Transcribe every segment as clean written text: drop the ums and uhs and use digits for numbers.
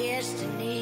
destiny.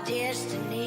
Destiny.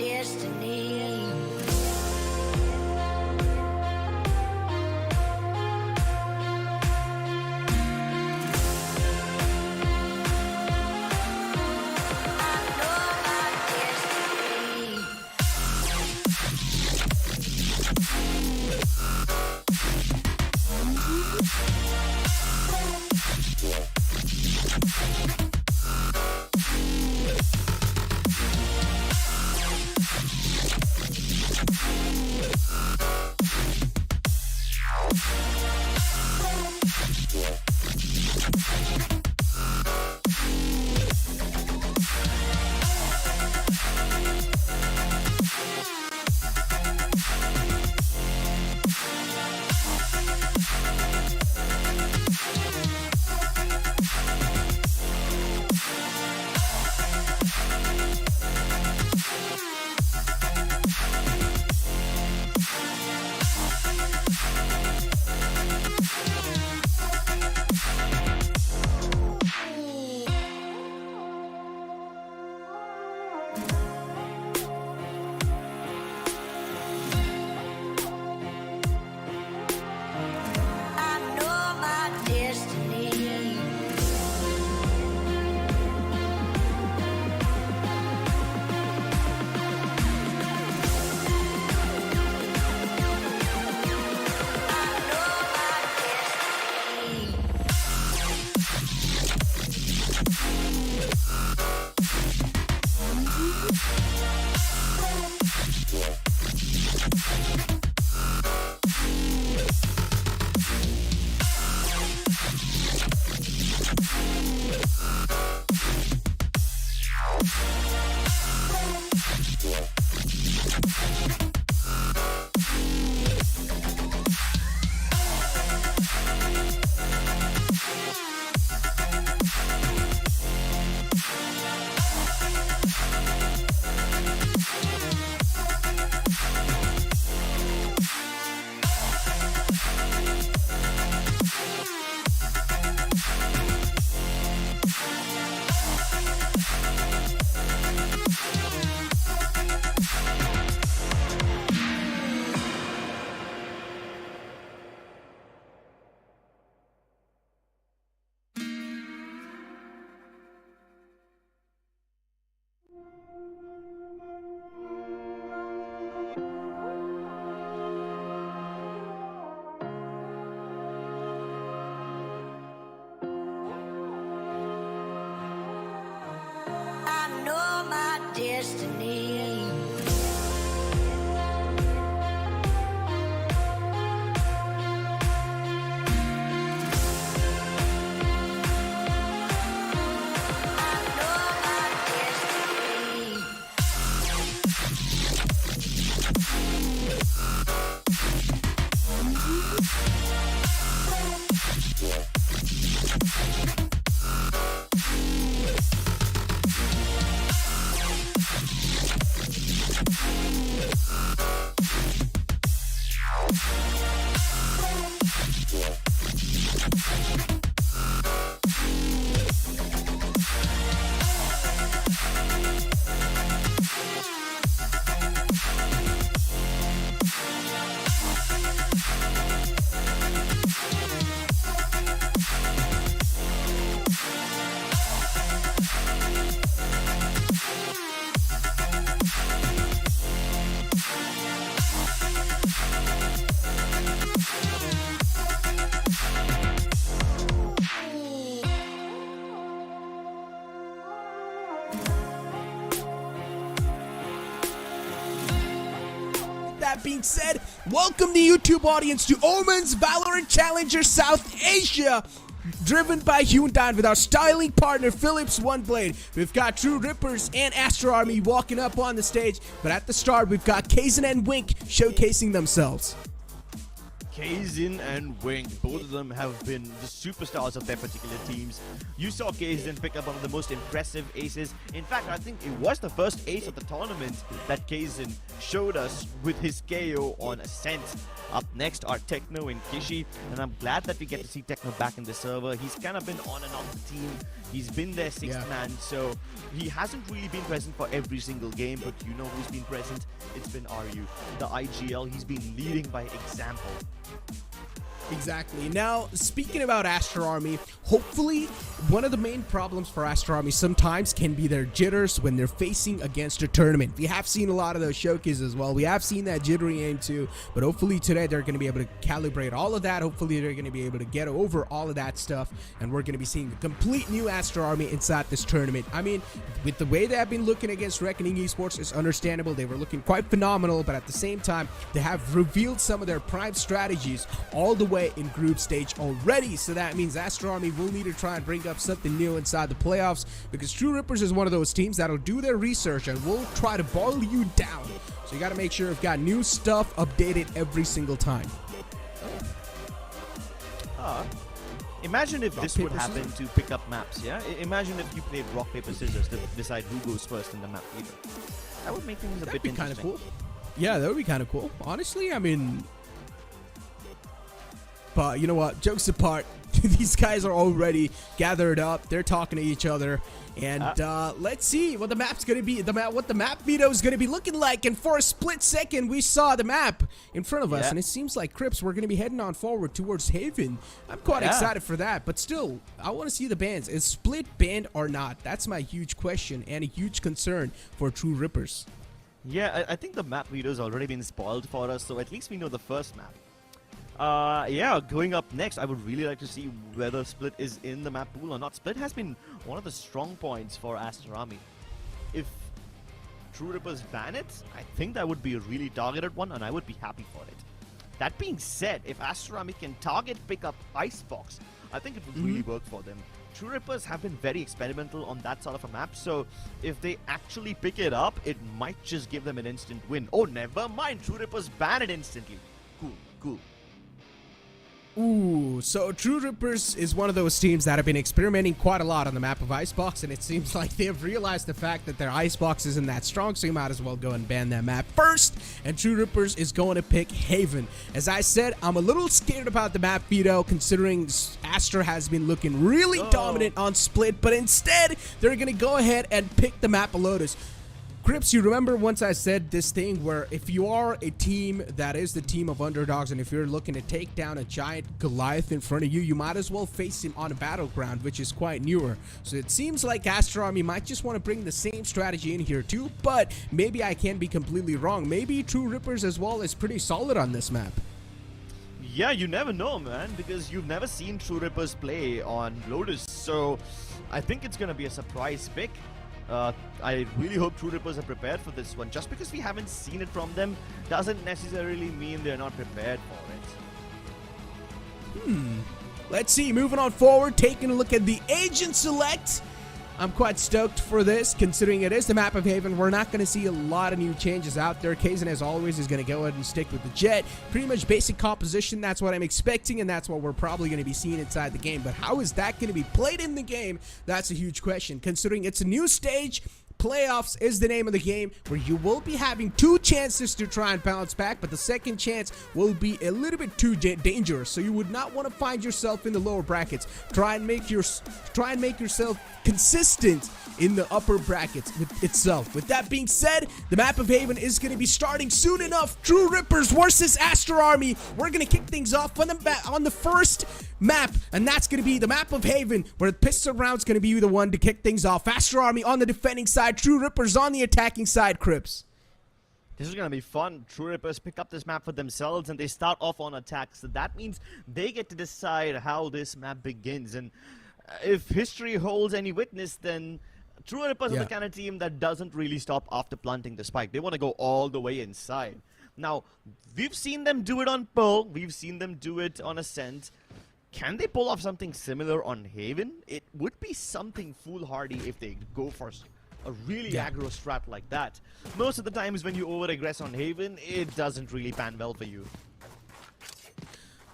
Destiny. Destiny. that being said, welcome the YouTube audience to NODWIN Valorant Challenger South Asia, driven by Orangutan with our styling partner Philips One Blade. We've got True Rippers and Aster Army walking up on the stage, but at the start we've got Kaizen and Wink showcasing themselves. Kaizen and Wink, both of them have been the superstars of their particular teams. You saw Kaizen pick up one of the most impressive aces. In fact, I think it was the first ace of the tournament that Kaizen showed us with his KO on Ascent. Up next are Techno and Kishi, and I'm glad that we get to see Techno back in the server. He's kind of been on and off the team. He's been their sixth man, so he hasn't really been present for every single game, but you know who's been present? It's been RU. The IGL, he's been leading by example. Exactly. Now, speaking about Aster Army, hopefully one of the main problems for Aster Army sometimes can be their jitters when they're facing against a tournament. We have seen a lot of those showcases as well. We have seen that jittery aim too, but hopefully today they're going to be able to calibrate all of that. Hopefully they're going to be able to get over all of that stuff, and we're going to be seeing a complete new Aster Army inside this tournament. I mean, with the way they have been looking against Reckoning Esports, it's understandable. They were looking quite phenomenal, but at the same time, they have revealed some of their prime strategies all the way in group stage already, so that means Aster Army will need to try and bring up something new inside the playoffs, because True Rippers is one of those teams that'll do their research and will try to ball you down. So you got to make sure you've got new stuff updated every single time. Imagine if this would happen to pick up maps, yeah? Imagine if you played rock, paper, scissors to decide who goes first in the map leader. That would make things a bit interesting. Kind of cool. Yeah, that would be kind of cool. Honestly, I mean, but you know what? Jokes apart, these guys are already gathered up. They're talking to each other, and let's see what the map's gonna be. What the map video is gonna be looking like. And for a split second, we saw the map in front of us, and it seems like Crips we're gonna be heading on forward towards Haven. I'm quite excited for that, but still, I want to see the bans. Is Split banned or not? That's my huge question and a huge concern for True Rippers. Yeah, I think the map video's already been spoiled for us, so at least we know the first map. Yeah, going up next, I would really like to see whether Split is in the map pool or not. Split has been one of the strong points for Aster Army. If True Rippers ban it, I think that would be a really targeted one, and I would be happy for it. That being said, if Aster Army can target pick up Icebox, I think it would really work for them. True Rippers have been very experimental on that sort of a map, so if they actually pick it up, it might just give them an instant win. Oh, never mind, True Rippers ban it instantly. Cool, cool. Ooh, so True Rippers is one of those teams that have been experimenting quite a lot on the map of Icebox, and it seems like they've realized the fact that their Icebox isn't that strong, so you might as well go and ban that map first, and True Rippers is going to pick Haven. As I said, I'm a little scared about the map veto, considering Aster has been looking really dominant on Split, but instead, they're going to go ahead and pick the map of Lotus. Crips, you remember once I said this thing where if you are a team that is the team of underdogs, and if you're looking to take down a giant Goliath in front of you, you might as well face him on a battleground, which is quite newer. So it seems like Aster Army might just want to bring the same strategy in here too, but maybe I can be completely wrong. Maybe True Rippers as well is pretty solid on this map. Yeah, you never know, man, because you've never seen True Rippers play on Lotus, so I think it's going to be a surprise pick. I really hope True Rippers are prepared for this one. Just because we haven't seen it from them doesn't necessarily mean they're not prepared for it. Let's see, moving on forward, taking a look at the Agent Select. I'm quite stoked for this, considering it is the map of Haven. We're not going to see a lot of new changes out there. Kaizen, as always, is going to go ahead and stick with the Jet. Pretty much basic composition. That's what I'm expecting, and that's what we're probably going to be seeing inside the game. But how is that going to be played in the game? That's a huge question, considering it's a new stage. Playoffs is the name of the game, where you will be having 2 chances to try and bounce back, but the second chance will be a little bit too dangerous, so you would not want to find yourself in the lower brackets. Try and make yourself consistent in the upper brackets itself. With that being said, the map of Haven is going to be starting soon enough. True Rippers versus Aster Army. We're going to kick things off on the first map, and that's going to be the map of Haven, where the pistol round's going to be the one to kick things off. Aster Army on the defending side, True Rippers on the attacking side, Crips. This is going to be fun. True Rippers pick up this map for themselves, and they start off on attack, so that means they get to decide how this map begins. And if history holds any witness, then True Rippers are the kind of team that doesn't really stop after planting the spike. They want to go all the way inside. Now, we've seen them do it on Pearl, we've seen them do it on Ascent. Can they pull off something similar on Haven? It would be something foolhardy if they go for a really aggro strat like that. Most of the times when you over-aggress on Haven, it doesn't really pan well for you.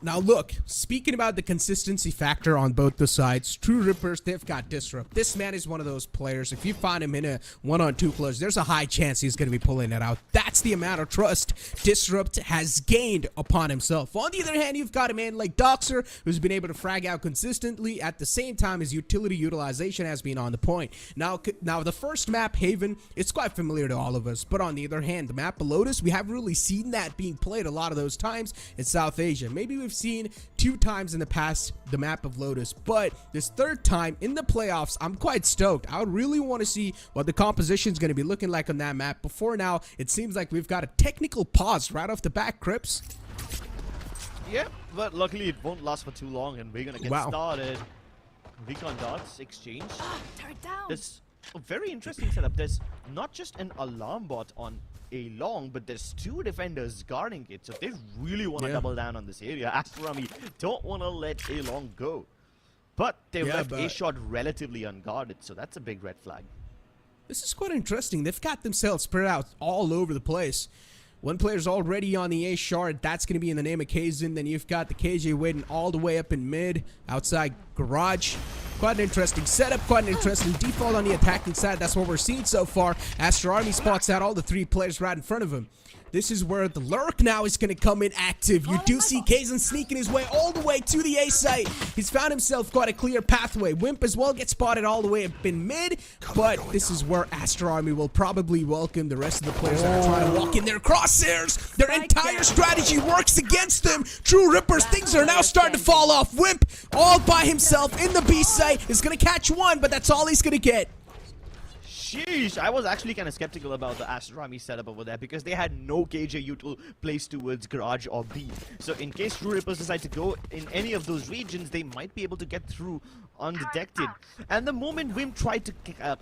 Now look, speaking about the consistency factor on both the sides, True Rippers, they've got Disrupt. This man is one of those players, if you find him in a 1-on-2 clutch, there's a high chance he's going to be pulling it out. That's the amount of trust Disrupt has gained upon himself. On the other hand, you've got a man like Doxer, who's been able to frag out consistently at the same time his utility utilization has been on the point. Now the first map, Haven, it's quite familiar to all of us, but on the other hand, the map below us, we haven't really seen that being played a lot of those times in South Asia. Maybe we've seen 2 times in the past the map of Lotus, but this 3rd time in the playoffs, I'm quite stoked. I really want to see what the composition is going to be looking like on that map. Before now, it seems like we've got a technical pause right off the bat, Crips. Yeah, but luckily it won't last for too long, and we're gonna get started. Recon dots exchange. Turret down. There's a very interesting setup. There's not just an alarm bot on a long, but there's 2 defenders guarding it. So if they really want to double down on this area, Aster Army don't want to let a long go. But they left a shot relatively unguarded, so that's a big red flag. This is quite interesting. They've got themselves spread out all over the place. One player's already on the A shard. That's going to be in the name of Kazin. Then you've got the KJ waiting all the way up in mid, outside garage. Quite an interesting setup, quite an interesting default on the attacking side. That's what we're seeing so far. Aster Army spots out all the 3 players right in front of him. This is where the lurk now is going to come in active. You do see Kazan sneaking his way all the way to the A site. He's found himself quite a clear pathway. Wimp as well gets spotted all the way up in mid, but this is where Aster Army will probably welcome the rest of the players that are trying to walk in their crosshairs. Their entire strategy works against them. True Rippers, things are now starting to fall off. Wimp, all by himself in the B site, is going to catch one, but that's all he's going to get. Sheesh, I was actually kind of skeptical about the Aster Army setup over there because they had no KJ util placed towards garage or B. So in case True Rippers decide to go in any of those regions, they might be able to get through undetected. And the moment Wim tried to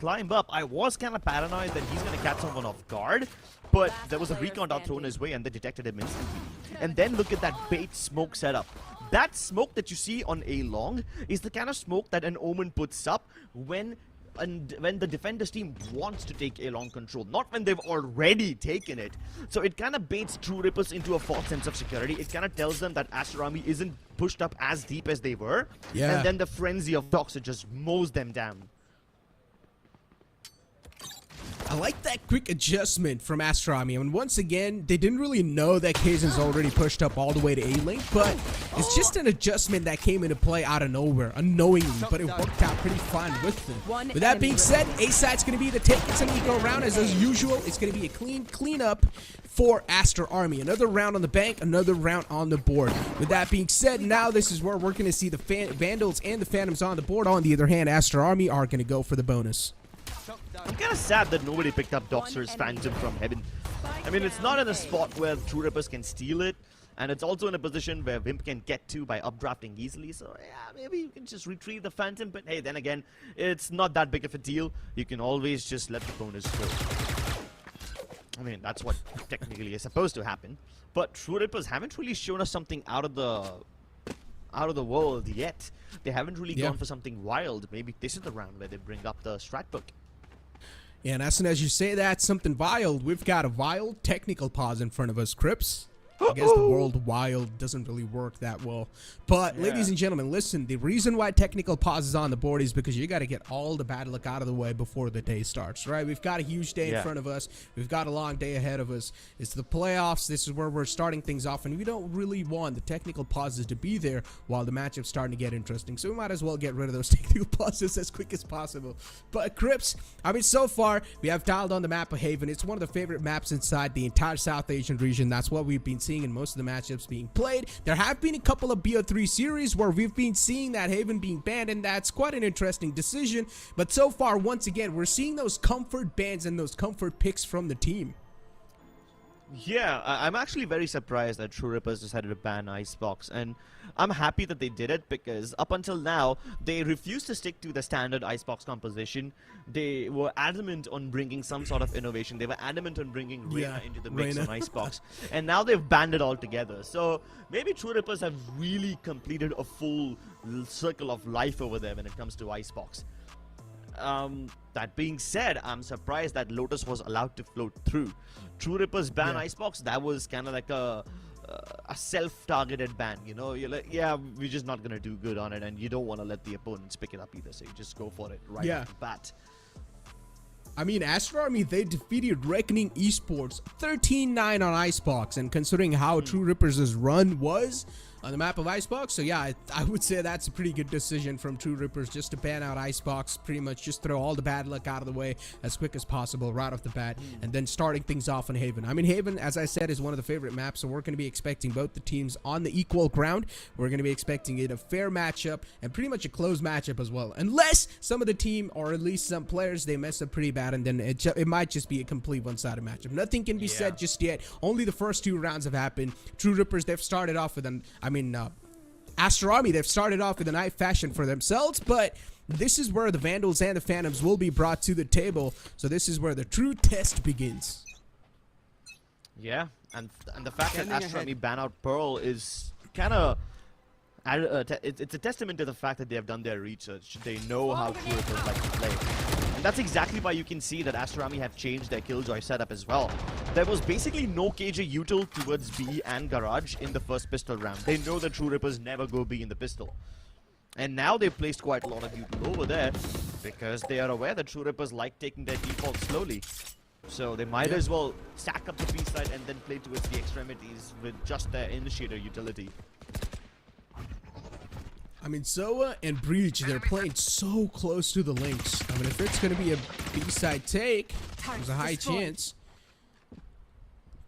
climb up, I was kind of paranoid that he's going to catch someone off guard. But there was a recon dot thrown his way and they detected him instantly. And then look at that bait smoke setup. That smoke that you see on A long is the kind of smoke that an Omen puts up when the defenders team wants to take a long control, not when they've already taken it. So it kind of baits True Rippers into a false sense of security. It kind of tells them that Aster Army isn't pushed up as deep as they were. Yeah. And then the frenzy of Doxer just mows them down. I like that quick adjustment from Aster Army. I mean, once again, they didn't really know that Kazan's already pushed up all the way to A-Link, but it's just an adjustment that came into play out of nowhere, unknowingly, but it worked out pretty fine with them. With that being said, A-Side's going to be the take. It's going to go around as usual. It's going to be a clean up for Aster Army. Another round on the bank, another round on the board. With that being said, now this is where we're going to see the Vandals and the Phantoms on the board. On the other hand, Aster Army are going to go for the bonus. I'm kind of sad that nobody picked up Doxer's Phantom from Heaven. I mean, it's not in a spot where True Rippers can steal it, and it's also in a position where Wimp can get to by updrafting easily, so yeah, maybe you can just retrieve the Phantom, but hey, then again, it's not that big of a deal. You can always just let the bonus go. I mean, that's what technically is supposed to happen, but True Rippers haven't really shown us something out of the world yet. They haven't really gone for something wild. Maybe this is the round where they bring up the strat book. Yeah, and as soon as you say that, something wild, we've got a wild technical pause in front of us, Crips. I guess the world wild doesn't really work that well. But, ladies and gentlemen, listen, the reason why technical pause is on the board is because you got to get all the bad luck out of the way before the day starts, right? We've got a huge day in front of us. We've got a long day ahead of us. It's the playoffs. This is where we're starting things off, and we don't really want the technical pauses to be there while the matchup's starting to get interesting. So we might as well get rid of those technical pauses as quick as possible. But, Crips, I mean, so far, we have dialed on the map of Haven. It's one of the favorite maps inside the entire South Asian region. That's what we've been seeing in most of the matchups being played. There have been a couple of BO3 series where we've been seeing that Haven being banned, and that's quite an interesting decision. But so far, once again, we're seeing those comfort bans and those comfort picks from the team. Yeah, I'm actually very surprised that True Rippers decided to ban Icebox, and I'm happy that they did it because up until now, they refused to stick to the standard Icebox composition. They were adamant on bringing some sort of innovation. They were adamant on bringing Reyna into the mix on Icebox, and now they've banned it altogether. So maybe True Rippers have really completed a full circle of life over there when it comes to Icebox. That being said, I'm surprised that Lotus was allowed to float through. True Rippers ban Icebox, that was kind of like a self-targeted ban, you know? You're like, yeah, we're just not gonna do good on it, and you don't want to let the opponents pick it up either, so you just go for it right off the bat. I mean, Aster Army, they defeated Reckoning Esports 13-9 on Icebox, and considering how True Rippers' run was on the map of Icebox, so yeah, I would say that's a pretty good decision from True Rippers just to ban out Icebox, pretty much just throw all the bad luck out of the way as quick as possible right off the bat, and then starting things off on Haven. I mean, Haven, as I said, is one of the favorite maps, so we're going to be expecting both the teams on the equal ground. We're going to be expecting it a fair matchup and pretty much a close matchup as well, unless some of the team, or at least some players, they mess up pretty bad, and then it might just be a complete one-sided matchup. Nothing can be said just yet. Only the first 2 rounds have happened. True Rippers, they've started off with Aster Army, they've started off with a nice fashion for themselves, but this is where the Vandals and the Phantoms will be brought to the table. So this is where the true test begins. Yeah, and the fact that Aster Army ban out Pearl is kind of it's a testament to the fact that they have done their research. They know how True Rippers like to play. That's exactly why you can see that Aster Army have changed their Killjoy setup as well. There was basically no KJ util towards B and Garage in the first pistol round. They know that True Rippers never go B in the pistol. And now they've placed quite a lot of util over there because they are aware that True Rippers like taking their default slowly. So they might as well stack up the B side and then play towards the extremities with just their initiator utility. I mean, Zoa and Breach, they're playing so close to the links. I mean, if it's going to be a B-side take, there's a high chance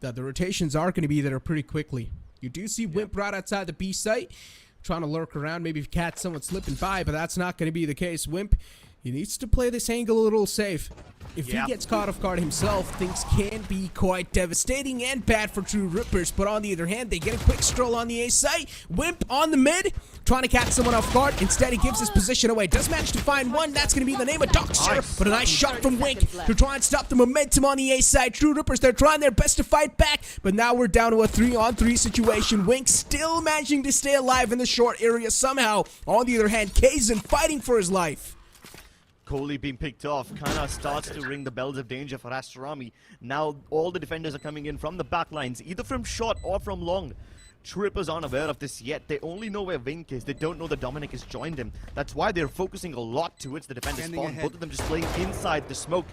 that the rotations are going to be there pretty quickly. You do see Wimp right outside the B site, trying to lurk around, maybe catch someone slipping by, but that's not going to be the case. Wimp, he needs to play this angle a little safe. If he gets caught off guard himself, things can be quite devastating and bad for True Rippers. But on the other hand, they get a quick stroll on the A site. Wimp on the mid, trying to catch someone off guard. Instead, he gives his position away. Does manage to find one. That's going to be the name of Doxer. But a nice shot from Wink to try and stop the momentum on the A side. True Rippers, they're trying their best to fight back. But now we're down to a 3-on-3 situation. Wink still managing to stay alive in the short area somehow. On the other hand, Kaizen fighting for his life. Coley being picked off kind of starts to ring the bells of danger for Aster Army. Now all the defenders are coming in from the back lines, either from short or from long. True Rippers aren't aware of this yet. They only know where Vink is. They don't know that Dominic has joined him. That's why they're focusing a lot towards the defender's spawn. Both of them just playing inside the smoke.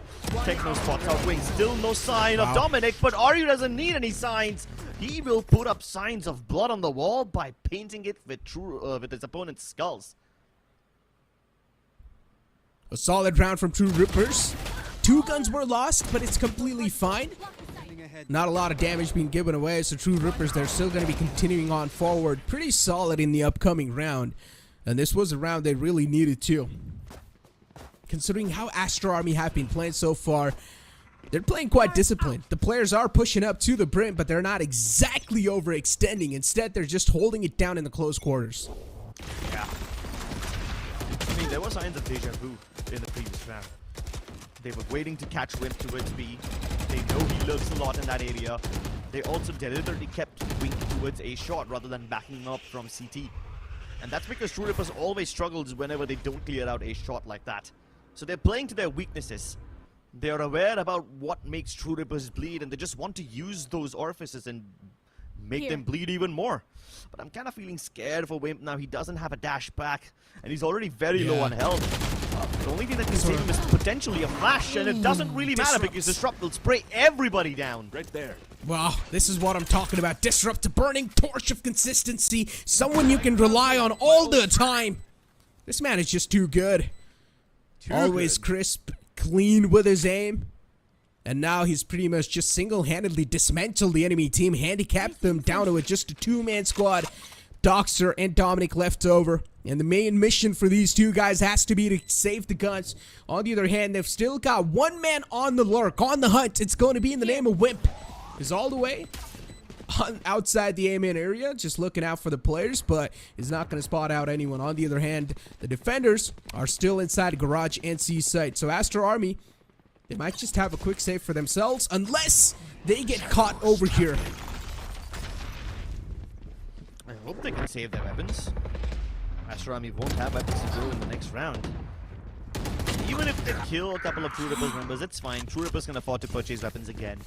Techno spots out Wing. Still no sign of Dominic, but Aryu doesn't need any signs. He will put up signs of blood on the wall by painting it with his opponent's skulls. A solid round from True Rippers. 2 guns were lost, but it's completely fine. Not a lot of damage being given away, so True Rippers, they're still going to be continuing on forward. Pretty solid in the upcoming round. And this was a round they really needed too. Considering how Aster Army have been playing so far, they're playing quite disciplined. The players are pushing up to the brim, but they're not exactly overextending. Instead, they're just holding it down in the close quarters. Yeah. I mean, there were signs of deja vu in the previous round. They were waiting to catch Wimp towards B. They know he lurks a lot in that area. They also deliberately kept Wink towards A short rather than backing him up from CT. And that's because True Rippers always struggles whenever they don't clear out A short like that. So they're playing to their weaknesses. They are aware about what makes True Rippers bleed, and they just want to use those orifices and make them bleed even more. But I'm kind of feeling scared for Wimp now. He doesn't have a dash back, and he's already very low on health. The only thing that can save him is potentially a flash, and it doesn't really matter because Disrupt will spray everybody down. Right there. Wow, this is what I'm talking about. Disrupt, a burning torch of consistency. Someone you can rely on all the time. This man is just too good. Always crisp, clean with his aim. And now he's pretty much just single-handedly dismantled the enemy team, handicapped them down to just a 2-man squad. Doxer and Dominic left over. And the main mission for these 2 guys has to be to save the guns. On the other hand, they've still got 1 man on the lurk, on the hunt. It's going to be in the name of Wimp. is all the way outside the A-man area, just looking out for the players, but is not going to spot out anyone. On the other hand, the defenders are still inside garage and C site. So Aster Army, they might just have a quick save for themselves unless they get caught over here. I hope they can save their weapons. Aster Army won't have weapons to go in the next round. Even if they kill a couple of True Rippers members, it's fine. True Rippers can afford to purchase weapons again.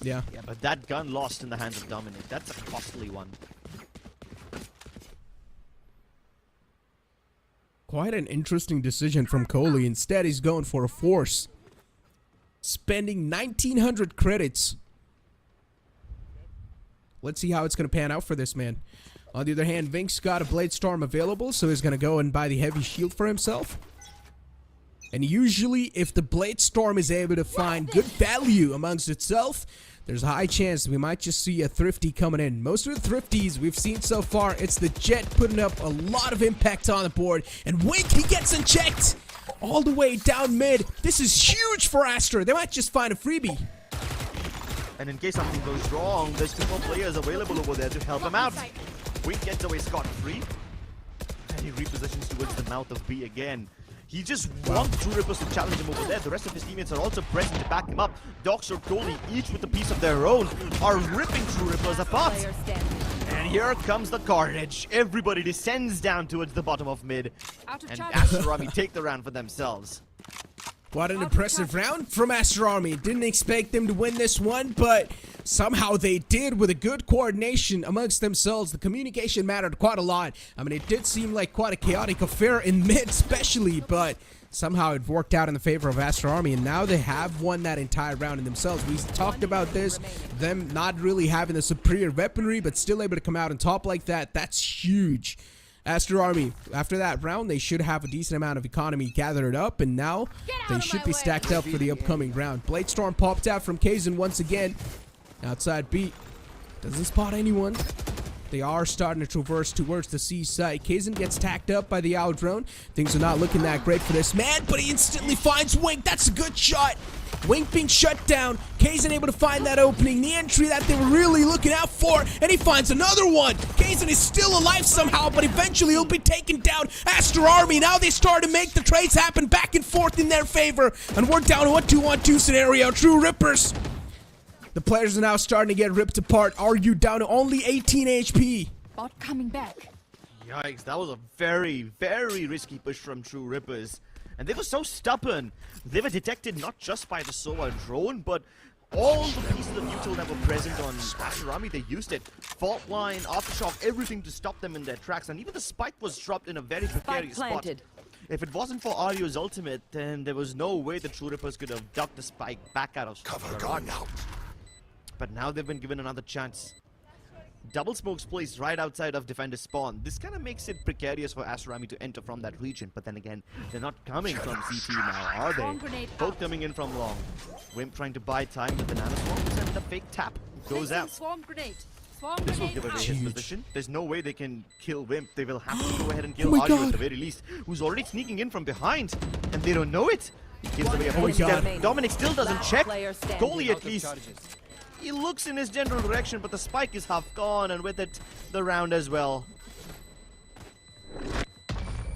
Yeah. Yeah, but that gun lost in the hands of Dominic, that's a costly one. Quite an interesting decision from Coley. Instead, he's going for a force. Spending 1,900 credits. Let's see how it's going to pan out for this man. On the other hand, Vink's got a Blade Storm available, so he's going to go and buy the heavy shield for himself. And usually, if the Blade Storm is able to find good value amongst itself, there's a high chance we might just see a Thrifty coming in. Most of the Thrifties we've seen so far, it's the Jet putting up a lot of impact on the board. And Wink, he gets unchecked all the way down mid. This is huge for Aster. They might just find a freebie. And in case something goes wrong, there's 2 more players available over there to help him out. Wink gets away scot-free. And he repositions towards the mouth of B again. He just wants True Rippers to challenge him over there. The rest of his teammates are also present to back him up. Doxer, Coley, each with a piece of their own, are ripping True Rippers apart. And here comes the carnage. Everybody descends down towards the bottom of mid. And Aster Army take the round for themselves. What an impressive round from Aster Army. Didn't expect them to win this one, but somehow they did with a good coordination amongst themselves. The communication mattered quite a lot. I mean, it did seem like quite a chaotic affair in mid especially, but somehow it worked out in the favor of Aster Army, and now they have won that entire round in themselves. We talked about this, them not really having the superior weaponry, but still able to come out on top like that. That's huge. Aster Army, after that round, they should have a decent amount of economy gathered up, and now they should be stacked up for the upcoming round. Blade Storm popped out from Kazan once again. Outside B. Doesn't spot anyone. They are starting to traverse towards the C site. Kazan gets tacked up by the Owl drone. Things are not looking that great for this man, but he instantly finds Wink. That's a good shot. Wink being shut down. Kazan able to find that opening, the entry that they were really looking out for, and he finds another one. Kazan is still alive somehow, but eventually he'll be taken down. Aster Army, now they start to make the trades happen back and forth in their favor, and we're down to a 2-on-2 scenario. True Rippers. The players are now starting to get ripped apart. Are you down to only 18 HP? Bot coming back. Yikes, that was a very, very risky push from True Rippers. And they were so stubborn. They were detected not just by the SOA drone, but all the pieces of util that were present on Aster Army. They used it. Fault line, aftershock, everything to stop them in their tracks. And even the spike was dropped in a very precarious spot. If it wasn't for Ario's ultimate, then there was no way the True Rippers could have ducked the spike back out of cover going out. But now they've been given another chance. Double smokes placed right outside of defender spawn. This kind of makes it precarious for Aster Army to enter from that region. But then again, they're not coming from CT now, are they? Both coming in from long. Wimp trying to buy time with the nanoswarms, and the fake tap goes out. Swarm grenade. This will give away his position. There's no way they can kill Wimp. They will have to go ahead and kill Oh my Ario God. at the very least, who's already sneaking in from behind, and they don't know it. He gives away a Oh my footstep. God. Dominic still doesn't check. Goalie at Out of least. charges. He looks in his general direction, but the spike is half gone, and with it, the round as well.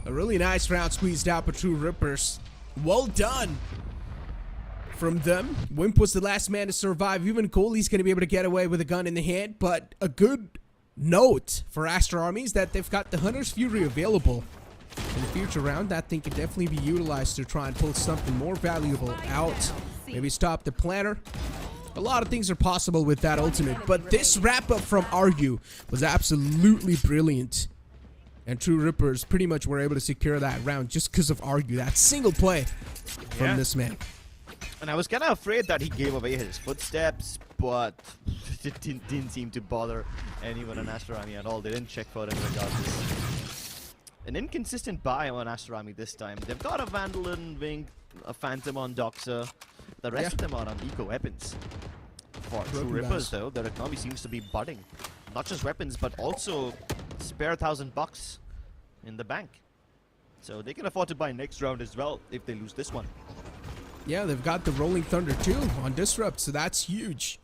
A really nice round squeezed out by True Rippers. Well done from them. Wimp was the last man to survive. Even Coley's going to be able to get away with a gun in the hand, but a good note for Aster Army is that they've got the Hunter's Fury available. In the future round, that thing could definitely be utilized to try and pull something more valuable out. Maybe stop the planner. A lot of things are possible with that ultimate, but this wrap-up from Argue was absolutely brilliant. And True Rippers pretty much were able to secure that round just because of Argue, that single play from this man. And I was kind of afraid that he gave away his footsteps, but it didn't seem to bother anyone on Aster Army at all. They didn't check for him regardless. An inconsistent buy on Aster Army this time. They've got a Vandal on Wing, a Phantom on Doxer. The rest of them are on eco weapons. For True Rippers, though, their economy seems to be budding. Not just weapons, but also spare $1,000 in the bank. So they can afford to buy next round as well if they lose this one. Yeah, they've got the Rolling Thunder too on Disrupt, so that's huge.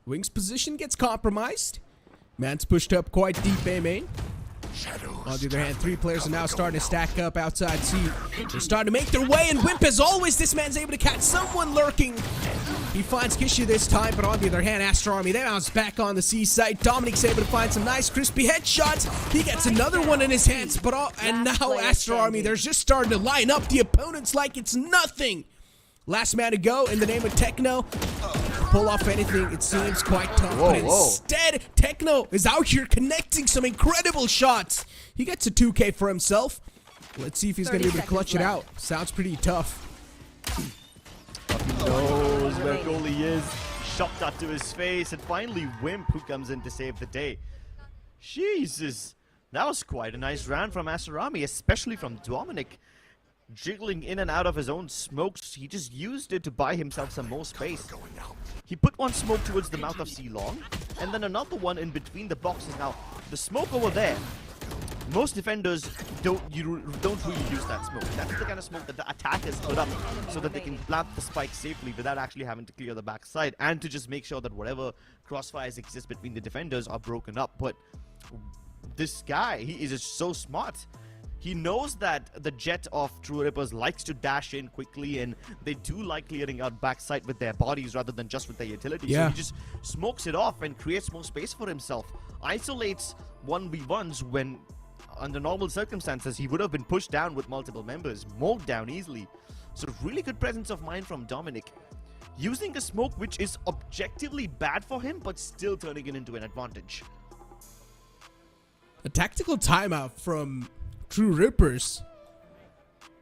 Wing's position gets compromised. Man's pushed up quite deep A main. On the other hand, 3 players are now starting to stack up outside C. They're starting to make their way, and Wimp, as always, this man's able to catch someone lurking. He finds Kishu this time, but on the other hand, Aster Army, they bounce back on the C site. Dominic's able to find some nice crispy headshots. He gets another one in his hands, and now Aster Army, they're just starting to line up the opponents like it's nothing. Last man to go in the name of Techno. Pull off anything, it seems quite tough, but instead, Techno is out here connecting some incredible shots. He gets a 2K for himself. Let's see if he's going to be able to clutch it out. Sounds pretty tough. He knows where goalie is. Shot that to his face, and finally Wimp, who comes in to save the day. Jesus, that was quite a nice round from Aster Army, especially from Dominic. Jiggling in and out of his own smokes, he just used it to buy himself some more space. He put one smoke towards the mouth of C Long, and then another one in between the boxes. Now, the smoke over there, most defenders don't really use that smoke. That's the kind of smoke that the attackers put up so that they can plant the spike safely without actually having to clear the backside, and to just make sure that whatever crossfires exist between the defenders are broken up. But this guy, he is just so smart. He knows that the jet of True Rippers likes to dash in quickly, and they do like clearing out backside with their bodies rather than just with their utility. Yeah. So he just smokes it off and creates more space for himself. Isolates 1v1s when, under normal circumstances, he would have been pushed down with multiple members, mowed down easily. So really good presence of mind from Dominic. Using a smoke which is objectively bad for him, but still turning it into an advantage. A tactical timeout from True Rippers.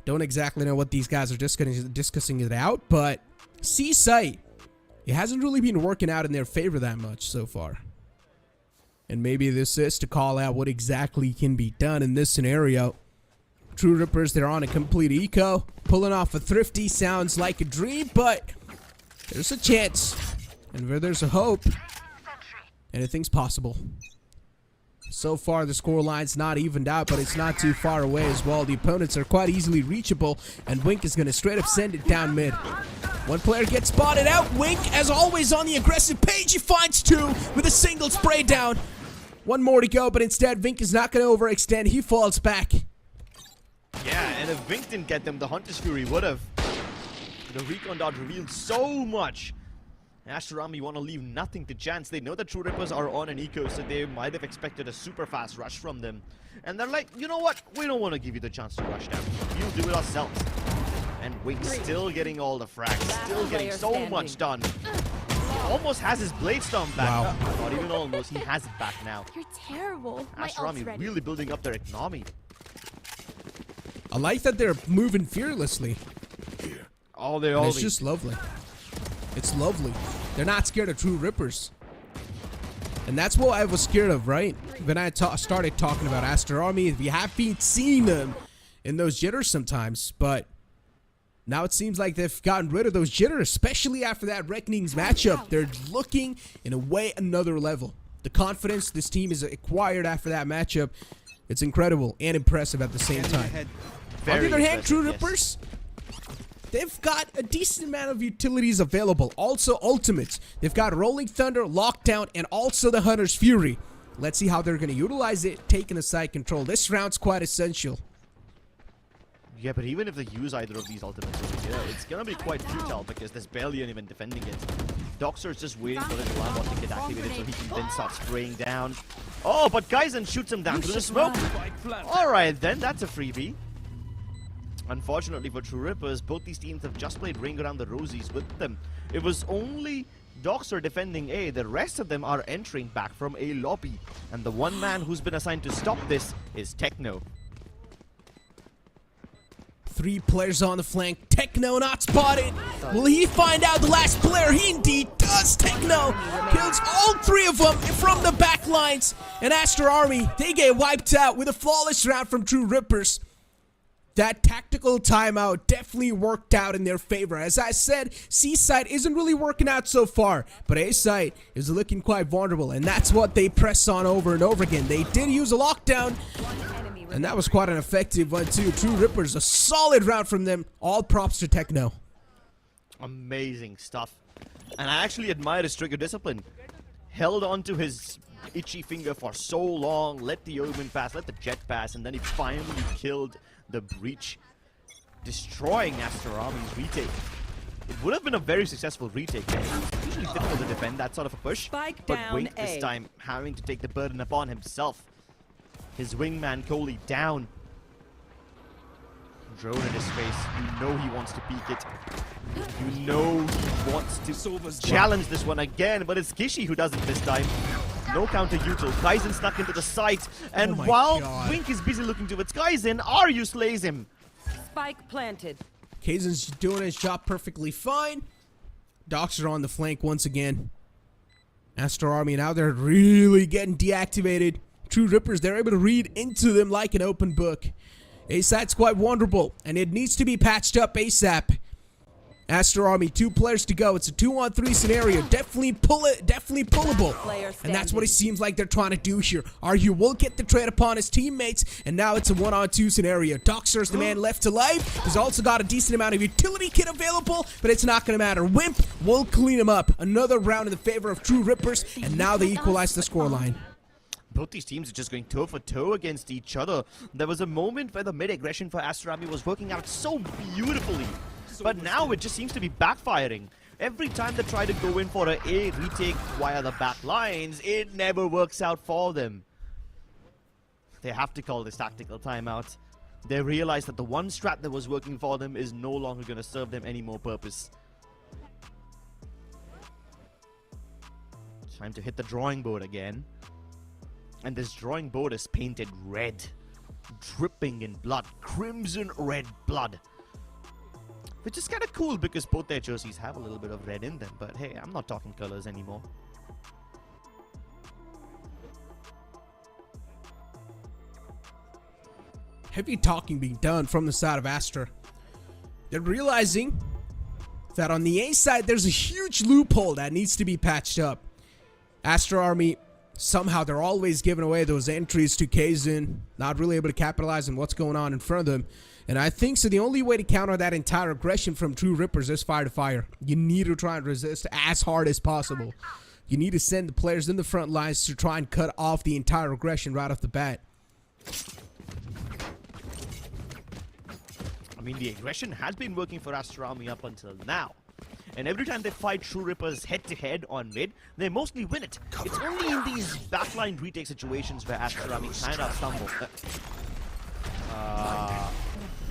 Don't exactly know what these guys are discussing it out, but C site, it hasn't really been working out in their favor that much so far. And maybe this is to call out what exactly can be done in this scenario. True Rippers, they're on a complete eco. Pulling off a thrifty sounds like a dream, but there's a chance. And where there's a hope, anything's possible. So far, the scoreline's not evened out, but it's not too far away as well. The opponents are quite easily reachable, and Wink is going to straight up send it down mid. One player gets spotted out. Wink, as always, on the aggressive page. He finds 2 with a single spray down. One more to go, but instead, Vink is not going to overextend. He falls back. Yeah, and if Vink didn't get them, the Hunter's Fury would have. The recon dot revealed so much. Aster Army want to leave nothing to chance. They know that True Rippers are on an eco, so they might have expected a super fast rush from them. And they're like, you know what? We don't want to give you the chance to rush down. We'll do it ourselves. And Wink still getting all the frags, still getting so much done. Almost has his Blade Storm back. Wow. Not even almost, he has it back now. You're terrible. Aster Army really building up their economy. I like that they're moving fearlessly. Oh, they're And all. it's just lovely. It's lovely. They're not scared of True Rippers. And that's what I was scared of, right? When I started talking about Aster Army, we have been seeing them in those jitters sometimes, but now it seems like they've gotten rid of those jitters, especially after that Reckonings matchup. They're looking, in a way, another level. The confidence this team has acquired after that matchup, it's incredible and impressive at the same time. On the other hand, True Rippers, they've got a decent amount of utilities available. Also ultimates. They've got Rolling Thunder, Lockdown, and also the Hunter's Fury. Let's see how they're going to utilize it, taking the side control. This round's quite essential. Yeah, but even if they use either of these ultimates over here, it's gonna be quite futile because there's barely anyone defending it. Doxer is just waiting for the alarm bot to get activated so he can then start spraying down. Oh, but Kaizen shoots him down through the smoke. Alright then, that's a freebie. Unfortunately for True Rippers, both these teams have just played Ring Around the Rosies with them. It was only Doxer defending A, the rest of them are entering back from A lobby. And the one man who's been assigned to stop this is Techno. 3 players on the flank. Techno not spotted. Will he find out the last player? He indeed does. Techno kills all 3 of them from the back lines. And Aster Army, they get wiped out with a flawless round from True Rippers. That tactical timeout definitely worked out in their favor. As I said, C side isn't really working out so far, but A side is looking quite vulnerable, and that's what they press on over and over again. They did use a lockdown, and that was quite an effective one too. True Rippers, a solid round from them. All props to Techno. Amazing stuff. And I actually admire his trigger discipline. held onto his itchy finger for so long, let the Omen pass, let the Jet pass, and then he finally killed the Breach, destroying Aster Army's retake. It would have been a very successful retake. It's usually difficult to defend that sort of a push, Spike but down Wink this A. time having to take the burden upon himself. His wingman Coley down. Drone in his face. You know he wants to peek it. You know he wants to challenge this one again, but it's Kishi who does it this time. No counter util. Kaizen snuck into the site, and Oh my while God. Wink is busy looking towards Kaizen, Ryu slays him. Spike planted. Kaizen's doing his job perfectly fine. Docs are on the flank once again. Aster Army, now they're really getting deactivated. True Rippers, they're able to read into them like an open book. A-side's quite vulnerable, and it needs to be patched up ASAP. Aster Army, 2 players to go. It's a 2-on-3 scenario. Definitely pullable. And that's what it seems like they're trying to do here. Ryu will get the trade upon his teammates, and now it's a 1-on-2 scenario. Doxer's the man left alive. He's also got a decent amount of utility kit available, but it's not going to matter. Wimp will clean him up. Another round in the favor of True Rippers, and now they equalize the scoreline. Both these teams are just going toe for toe against each other. There was a moment where the mid-aggression for Aster Army was working out so beautifully. But now it just seems to be backfiring. Every time they try to go in for a retake via the back lines, it never works out for them. They have to call this tactical timeout. They realize that the one strat that was working for them is no longer going to serve them any more purpose. Time to hit the drawing board again. And this drawing board is painted red. Dripping in blood. Crimson red blood. Which is kind of cool because both their jerseys have a little bit of red in them. But hey, I'm not talking colors anymore. Heavy talking being done from the side of Aster. They're realizing that on the A side, there's a huge loophole that needs to be patched up. Aster Army, somehow they're always giving away those entries to Kaizen, not really able to capitalize on what's going on in front of them. And I think so the only way to counter that entire aggression from True Rippers is fire to fire. You need to try and resist as hard as possible. You need to send the players in the front lines to try and cut off the entire aggression right off the bat. I mean, the aggression has been working for Aster Army up until now. And every time they fight True Rippers head-to-head on mid, they mostly win it. It's only in these backline retake situations where Aster Army kind of stumble.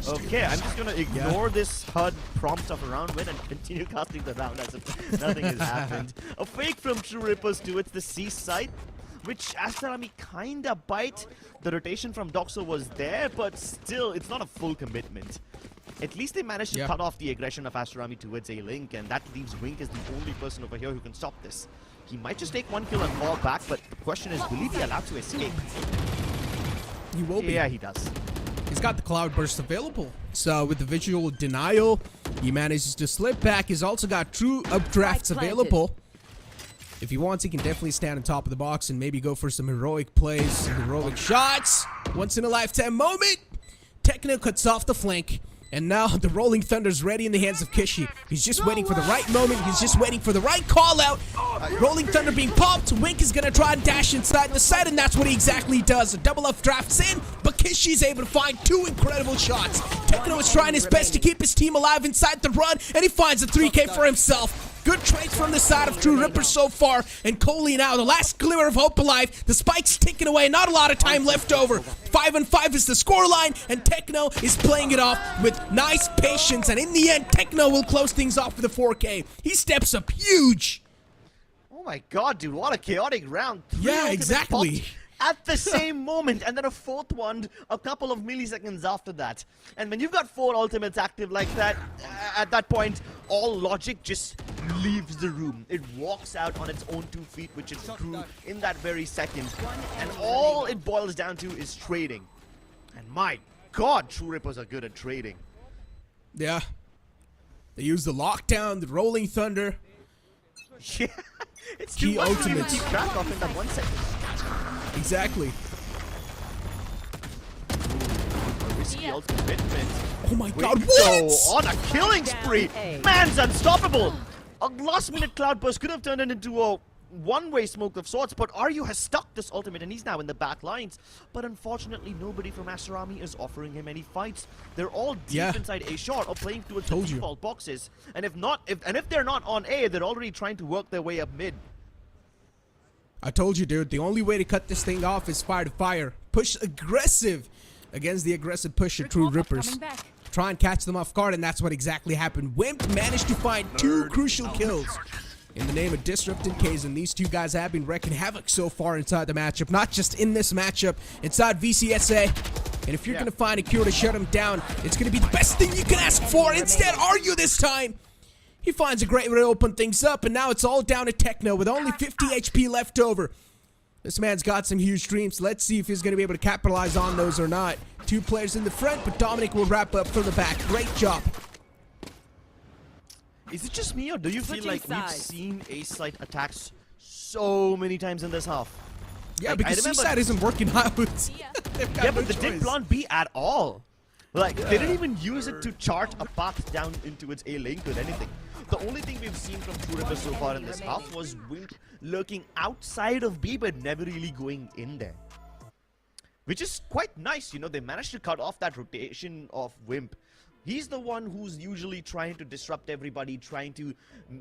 Okay, I'm just gonna ignore this HUD prompt of a round win and continue casting the round as if nothing has happened. A fake from True Rippers towards the C side, which Aster Army kinda bite. The rotation from Doxo was there, but still, it's not a full commitment. At least they managed to cut off the aggression of Aster Army towards A-Link, and that leaves Wink as the only person over here who can stop this. He might just take 1 kill and fall back, but the question is, will he be allowed to escape? He will be. Yeah, he does. He's got the Cloud Burst available. So with the visual denial, he manages to slip back. He's also got true updrafts available. If he wants, he can definitely stand on top of the box and maybe go for some heroic plays, some heroic shots. Once in a lifetime moment. Techno cuts off the flank. And now the Rolling Thunder's ready in the hands of Kishi. He's just waiting for the right moment. He's just waiting for the right call out. Rolling Thunder being popped. Wink is going to try and dash inside the side, and that's what he exactly does. A double up drafts in, but Kishi's able to find 2 incredible shots. Techno is trying his best to keep his team alive inside the run, and he finds a 3K for himself. Good trades from the side of True Rippers so far, and Coley now, the last glimmer of hope alive. The spike's ticking away, not a lot of time left over. 5-on-5 is the scoreline, and Techno is playing it off with nice patience, and in the end, Techno will close things off with a 4K. He steps up huge. Oh my god, dude, what a chaotic round. 3 Yeah, ultimates exactly. popped at the same moment, and then a 4th one a couple of milliseconds after that. And when you've got 4 ultimates active like that, at that point, all logic just leaves the room. It walks out on its own 2 feet, which it grew in that very second. And all it boils down to is trading. And my god, True Rippers are good at trading. Yeah. They use the lockdown, the Rolling Thunder. Yeah, it's Key too much to ultimates. keep track of in that 1 second. Exactly. A risky ultimate commitment. Oh my god, Window what? on a killing spree. Man's unstoppable. A last-minute cloudburst could have turned it into a one-way smoke of sorts, but Aryu has stuck this ultimate and he's now in the back lines. But unfortunately, nobody from Aster Army is offering him any fights. They're all deep inside A short or playing towards the default boxes. And if they're not on A, they're already trying to work their way up mid. I told you, dude, the only way to cut this thing off is fire to fire. Push aggressive against the aggressive pusher, True Rippers. Try and catch them off guard, and that's what exactly happened. Wimp managed to find 2 crucial kills in the name of Disrupt and Kaizen. These 2 guys have been wrecking havoc so far inside the matchup, not just in this matchup, inside VCSA. And if you're going to find a cure to shut him down, it's going to be the best thing you can ask for. Instead, Aryu this time. He finds a great way to open things up, and now it's all down to Techno with only 50 HP left over. This man's got some huge dreams. Let's see if he's going to be able to capitalize on those or not. 2 players in the front, but Dominic will wrap up from the back. Great job. Is it just me, or do you feel like we've seen A-site attacks so many times in this half? Yeah, because C-side isn't working out. Yeah, but they didn't plan B at all. Like, they didn't even use it to chart a path down into its A lane with anything. The only thing we've seen from True Rippers so far in this half was Wimp lurking outside of B, but never really going in there. Which is quite nice, you know, they managed to cut off that rotation of Wimp. He's the one who's usually trying to disrupt everybody, trying to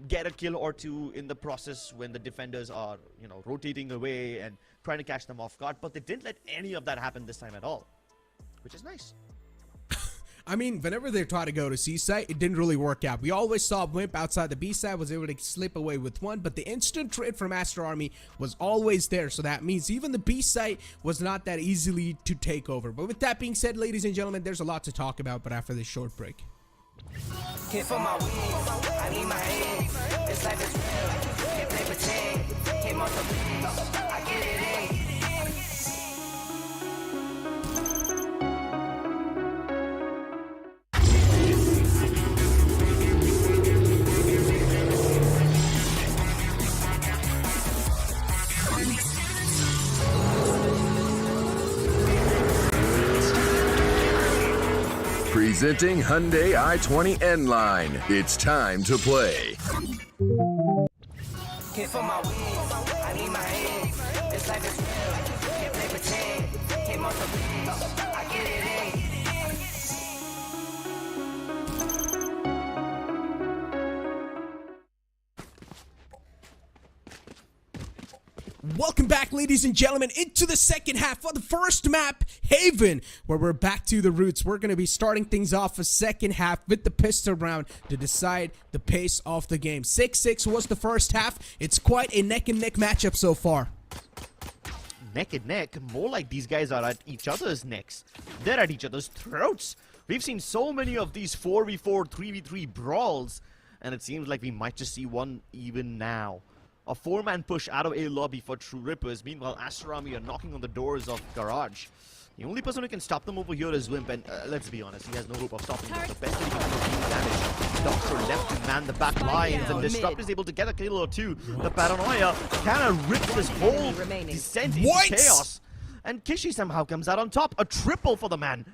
get a kill or 2 in the process when the defenders are, you know, rotating away and trying to catch them off guard. But they didn't let any of that happen this time at all, which is nice. I mean, whenever they try to go to C side, it didn't really work out. We always saw Wimp outside the B side was able to slip away with 1, but the instant trade from Aster Army was always there. So that means even the B side was not that easily to take over. But with that being said, ladies and gentlemen, there's a lot to talk about, but after this short break. Presenting Hyundai i20 N-Line. It's time to play. Welcome back, ladies and gentlemen, into the second half of the first map, Haven, where we're back to the roots. We're going to be starting things off a second half with the pistol round to decide the pace of the game. 6-6 was the first half. It's quite a neck-and-neck matchup so far. Neck and neck? More like these guys are at each other's necks. They're at each other's throats. We've seen so many of these 4v4, 3v3 brawls, and it seems like we might just see one even now. A 4-man push out of A lobby for True Rippers. Meanwhile, Aster Army are knocking on the doors of Garage. The only person who can stop them over here is Wimp, and let's be honest, he has no hope of stopping them. The best thing he can do is deal damage. Doctor left to man the back lines, and Disrupt is able to get a kill or 2. The Paranoia kind of rips this whole descent into chaos. And Kishi somehow comes out on top. A triple for the man.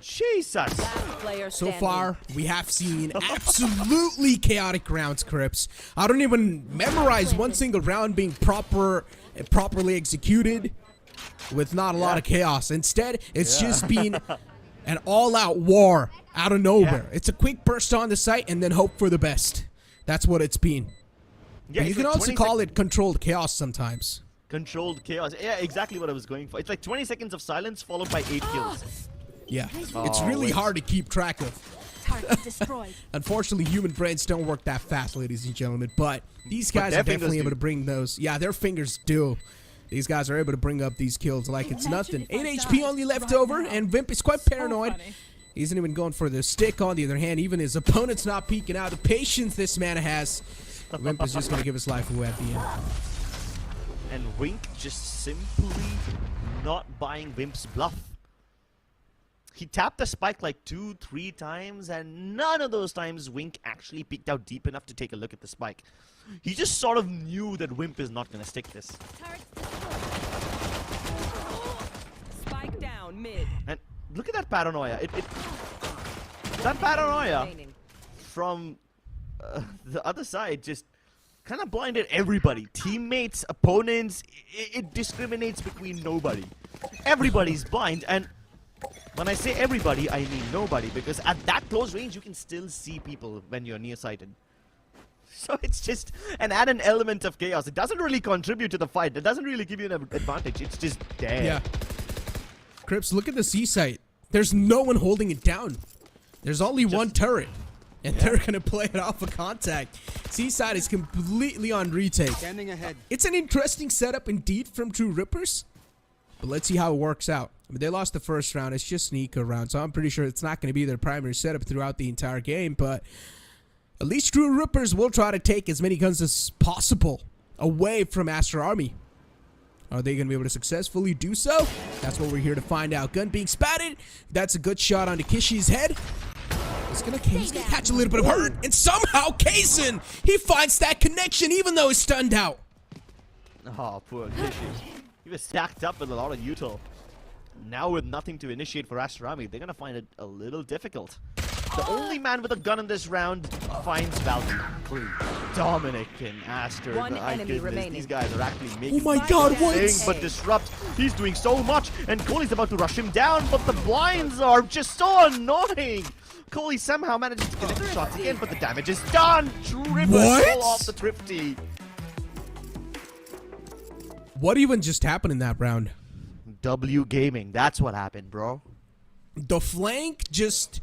Jesus. So far, we have seen absolutely chaotic rounds, Crips. I don't even memorize one single round being properly executed with not a lot of chaos. Instead, it's just been an all-out war out of nowhere. It's a quick burst on the site and then hope for the best. That's what it's been. Yeah, you can also call it controlled chaos sometimes. Controlled chaos. Yeah, exactly what I was going for. It's like 20 seconds of silence followed by 8 kills. Yeah, it's really hard to keep track of. Target destroyed. Unfortunately, human brains don't work that fast, ladies and gentlemen, but these guys are definitely able to bring those. Yeah, their fingers do. These guys are able to bring up these kills like it's nothing. 8 HP only left over, and Vimp is quite paranoid. He isn't even going for the stick. On the other hand, even his opponent's not peeking out. The patience this man has. Vimp is just going to give his life away at the end. And Wink just simply not buying Vimp's bluff. He tapped the spike like 2-3 times, and none of those times Wink actually peeked out deep enough to take a look at the spike. He just sort of knew that Wimp is not going to stick this. Spike down mid. And look at that paranoia. That paranoia from the other side just kind of blinded everybody. Teammates, opponents, it discriminates between nobody. Everybody's blind, and when I say everybody, I mean nobody, because at that close range, you can still see people when you're nearsighted. So it's just an added element of chaos. It doesn't really contribute to the fight. It doesn't really give you an advantage. It's just there. Yeah. Crips, look at the C site. There's no one holding it down. There's only one turret. And they're going to play it off of contact. C side is completely on retake. Standing ahead. It's an interesting setup indeed from True Rippers. But let's see how it works out. I mean, they lost the first round. It's just an eco round. So I'm pretty sure it's not going to be their primary setup throughout the entire game. But at least True Rippers will try to take as many guns as possible away from Aster Army. Are they going to be able to successfully do so? That's what we're here to find out. Gun being spatted. That's a good shot onto Kishi's head. He's gonna catch a little bit of hurt. And somehow Kaysen, he finds that connection even though he's stunned out. Oh, poor Kishi. He was stacked up with a lot of util. Now with nothing to initiate for Aster Army, they're gonna find it a little difficult. The only man with a gun in this round finds value. Dominic and Aster, One my enemy goodness, remaining. these guys are actually making Oh my god, what? thing but disrupt. He's doing so much, and Kohli's about to rush him down, but the blinds are just so annoying. Kohli somehow manages to connect the shots again, but the damage is done. True Rippers pull off the Thrifty. What even just happened in that round? W Gaming, that's what happened, bro. The flank just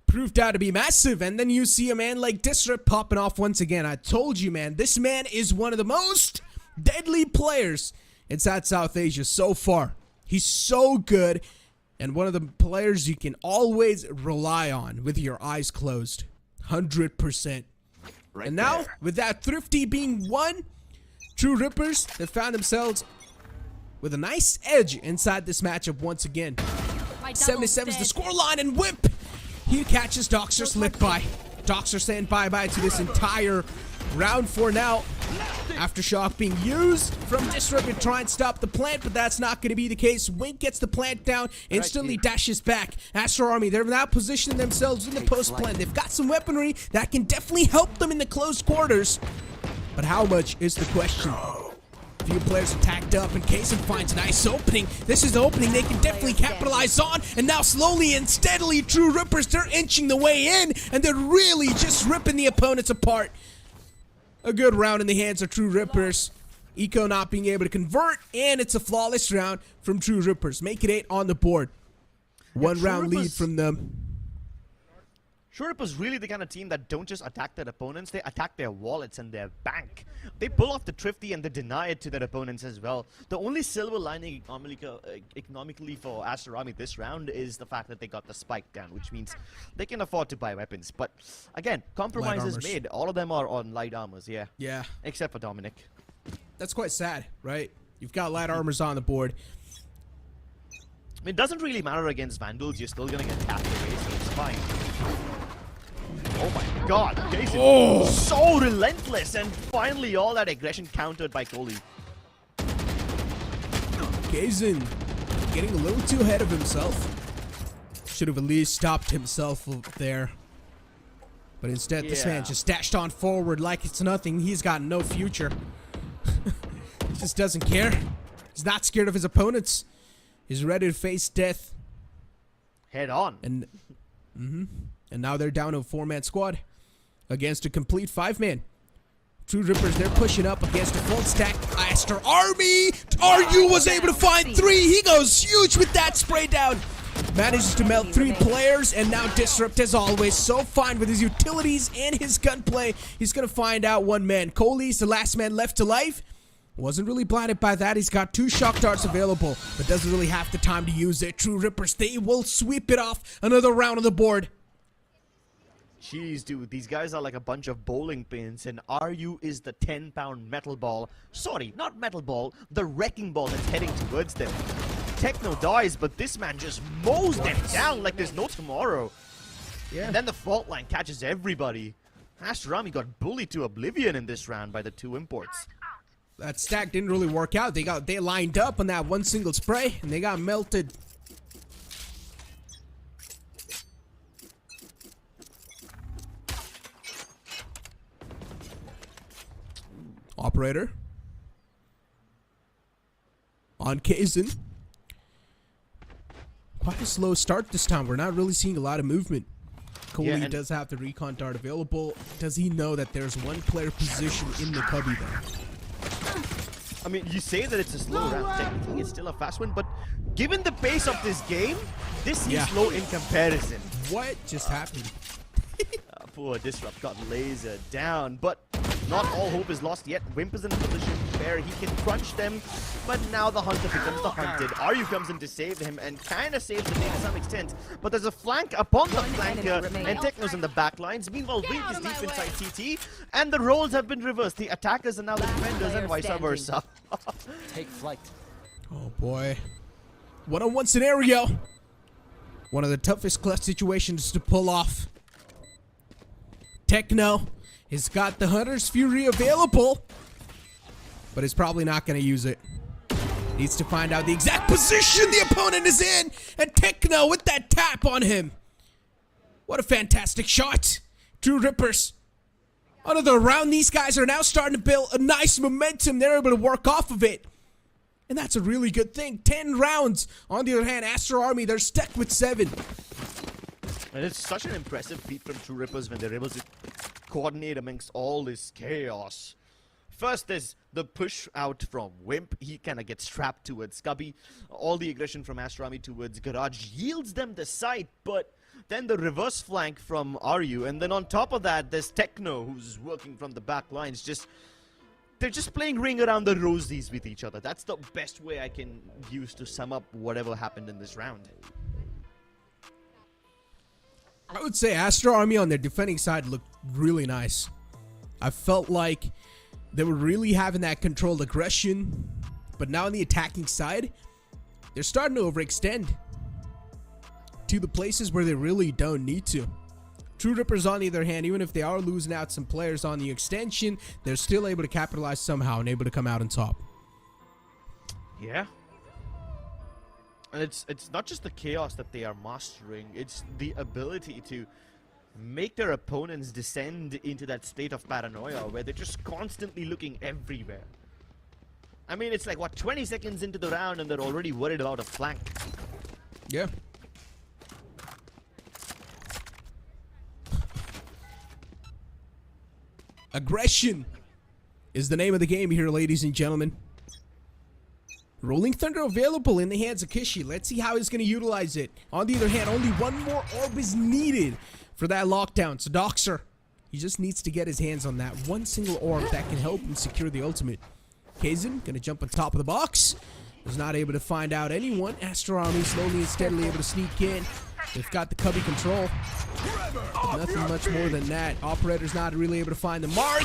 proved out to be massive, and then you see a man like Disrupt popping off once again. I told you, man, this man is one of the most deadly players inside South Asia so far. He's so good, and one of the players you can always rely on with your eyes closed. 100%. And now, with that Thrifty being won, True Rippers have found themselves with a nice edge inside this matchup once again. 77 is the scoreline, and Whip! He catches Doxer slip by. Doxer saying bye-bye to this entire round for now. Aftershock being used from Disrupt to try and stop the plant, but that's not going to be the case. Wink gets the plant down, instantly dashes back. Aster Army, they're now positioning themselves in the post plant. They've got some weaponry that can definitely help them in the close quarters. But how much is the question? Few players are tacked up, and Kaysen finds a nice opening. This is the opening they can definitely capitalize on, and now slowly and steadily, True Rippers, they're inching the way in, and they're really just ripping the opponents apart. A good round in the hands of True Rippers. Eco not being able to convert, and it's a flawless round from True Rippers. Make it 8 on the board. One round lead from them. True Rippers really the kind of team that don't just attack their opponents, they attack their wallets and their bank. They pull off the Thrifty and they deny it to their opponents as well. The only silver lining economically for Aster Army this round is the fact that they got the spike down, which means they can afford to buy weapons. But again, compromises made. All of them are on light armors, yeah. Yeah. Except for Dominic. That's quite sad, right? You've got light armors on the board. I mean, it doesn't really matter against Vandals, you're still gonna get tapped away, so it's fine. Oh my god, Kaysen so relentless, and finally all that aggression countered by Kohli. Kaysen getting a little too ahead of himself. Should have at least stopped himself there. But instead, this man just dashed on forward like it's nothing. He's got no future. He just doesn't care. He's not scared of his opponents. He's ready to face death. Head on. And now they're down to a 4-man squad against a complete 5-man. True Rippers, they're pushing up against a full stack Aster Army. RU was able to find 3. He goes huge with that spray down. Manages to melt 3 players, and now Disrupt, as always, so fine with his utilities and his gunplay. He's going to find out 1 man. Kohli's the last man left to life. Wasn't really blinded by that. He's got 2 shock darts available, but doesn't really have the time to use it. True Rippers, they will sweep it off. Another round on the board. Jeez, dude, these guys are like a bunch of bowling pins, and RU is the 10-pound metal ball. Sorry, not metal ball, the wrecking ball that's heading towards them. Techno dies, but this man just mows them down like there's no tomorrow. Yeah. And then the fault line catches everybody. Aster Army got bullied to oblivion in this round by the 2 imports. That stack didn't really work out. They lined up on that 1 single spray, and they got melted. Operator. On Kaizen. Quite a slow start this time. We're not really seeing a lot of movement. Coley does have the recon dart available. Does he know that there's one player positioned in the cubby there? I mean, you say that it's a slow round. Technically, it's still a fast one, but given the pace of this game, this seems slow in comparison. What just happened? Poor Disrupt got lasered down, but not all hope is lost yet. Wimp is in a position where he can crunch them, but now the hunter becomes the hunted. Aryu comes in to save him and kind of saves the day to some extent, but there's a flank upon the flanker, and Techno's in the back lines. Meanwhile, Wimp is deep inside CT, and the roles have been reversed. The attackers are now the defenders, and vice versa. Take flight. Oh boy. One-on-one scenario. One of the toughest clutch situations to pull off. Techno has got the Hunter's Fury available, but is probably not going to use it. Needs to find out the exact position the opponent is in, and Techno with that tap on him. What a fantastic shot. True Rippers. Another round. These guys are now starting to build a nice momentum. They're able to work off of it. And that's a really good thing. 10 rounds. On the other hand, Aster Army, they're stuck with 7. And it's such an impressive feat from True Rippers when they're able to coordinate amongst all this chaos. First, there's the push out from Wimp. He kind of gets trapped towards Cubby. All the aggression from Aster Army towards Garage yields them the site, but then the reverse flank from Aryu. And then on top of that, there's Techno, who's working from the back lines. They're just playing ring around the rosies with each other. That's the best way I can use to sum up whatever happened in this round. I would say Aster Army on their defending side looked really nice. I felt like they were really having that controlled aggression, but now on the attacking side, they're starting to overextend to the places where they really don't need to. True Rippers, on the other hand, even if they are losing out some players on the extension, they're still able to capitalize somehow and able to come out on top. Yeah. And it's not just the chaos that they are mastering, it's the ability to make their opponents descend into that state of paranoia where they're just constantly looking everywhere. I mean, it's like, what, 20 seconds into the round and they're already worried about a flank. Yeah. Aggression is the name of the game here, ladies and gentlemen. Rolling Thunder available in the hands of Kishi. Let's see how he's going to utilize it. On the other hand, only one more orb is needed for that lockdown. So Doxer, he just needs to get his hands on that one single orb that can help him secure the ultimate. Kaizen going to jump on top of the box. Was not able to find out anyone. Aster Army slowly and steadily able to sneak in. They've got the cubby control. Nothing much more than that. Operator's not really able to find the mark.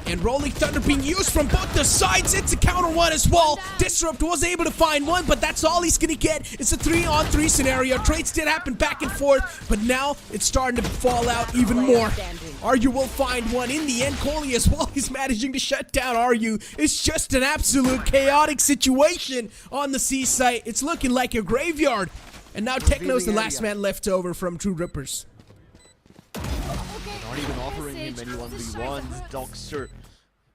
And Rolling Thunder being used from both the sides. It's a counter one as well. Disrupt was able to find one, but that's all he's going to get. It's a 3-on-3 scenario. Trades did happen back and forth, but now it's starting to fall out even more. Aryu will find one in the end. Coley as well. He's managing to shut down Aryu. It's just an absolute chaotic situation on the C site. It's looking like a graveyard. And now Techno's the last man left over from True Rippers. Not even offering him any 1v1s. Doxer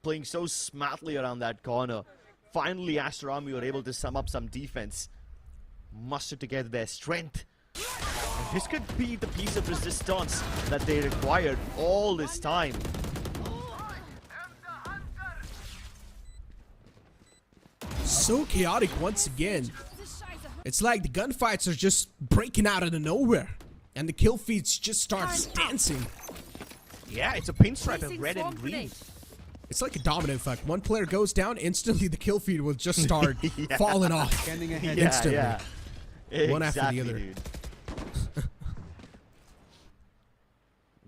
playing so smartly around that corner. Finally, Aster Army were able to sum up some defense, muster together their strength. And this could be the piece of resistance that they required all this time. So chaotic once again. It's like the gunfights are just breaking out of nowhere. And the kill feeds just starts dancing. Yeah, it's a pinstripe of red and green. It's like a domino effect. One player goes down, instantly the kill feed will just start falling off instantly. Yeah. One after the other. Dude.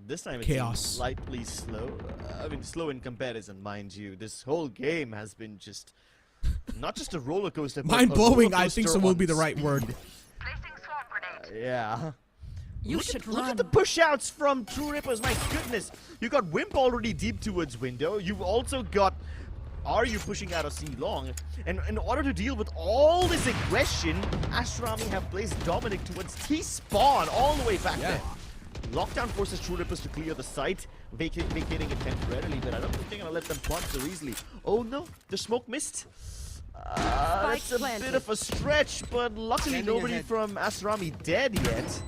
This time it's Chaos. slightly slow. I mean, slow in comparison, mind you. This whole game has been just not just a roller coaster. Mind-blowing, I think so will be the right word. Yeah. You Look should at, look run. at the push-outs from True Rippers, my goodness. You got Wimp already deep towards window. You've also got Aryu pushing out of C-Long. And in order to deal with all this aggression, Aster Army have placed Dominic towards T-Spawn all the way back there. Lockdown forces True Rippers to clear the site, vacating it temporarily, but I don't think they're gonna let them plant so easily. Oh no, the smoke missed. That's a bit of a stretch, but luckily nobody from Aster dead yet.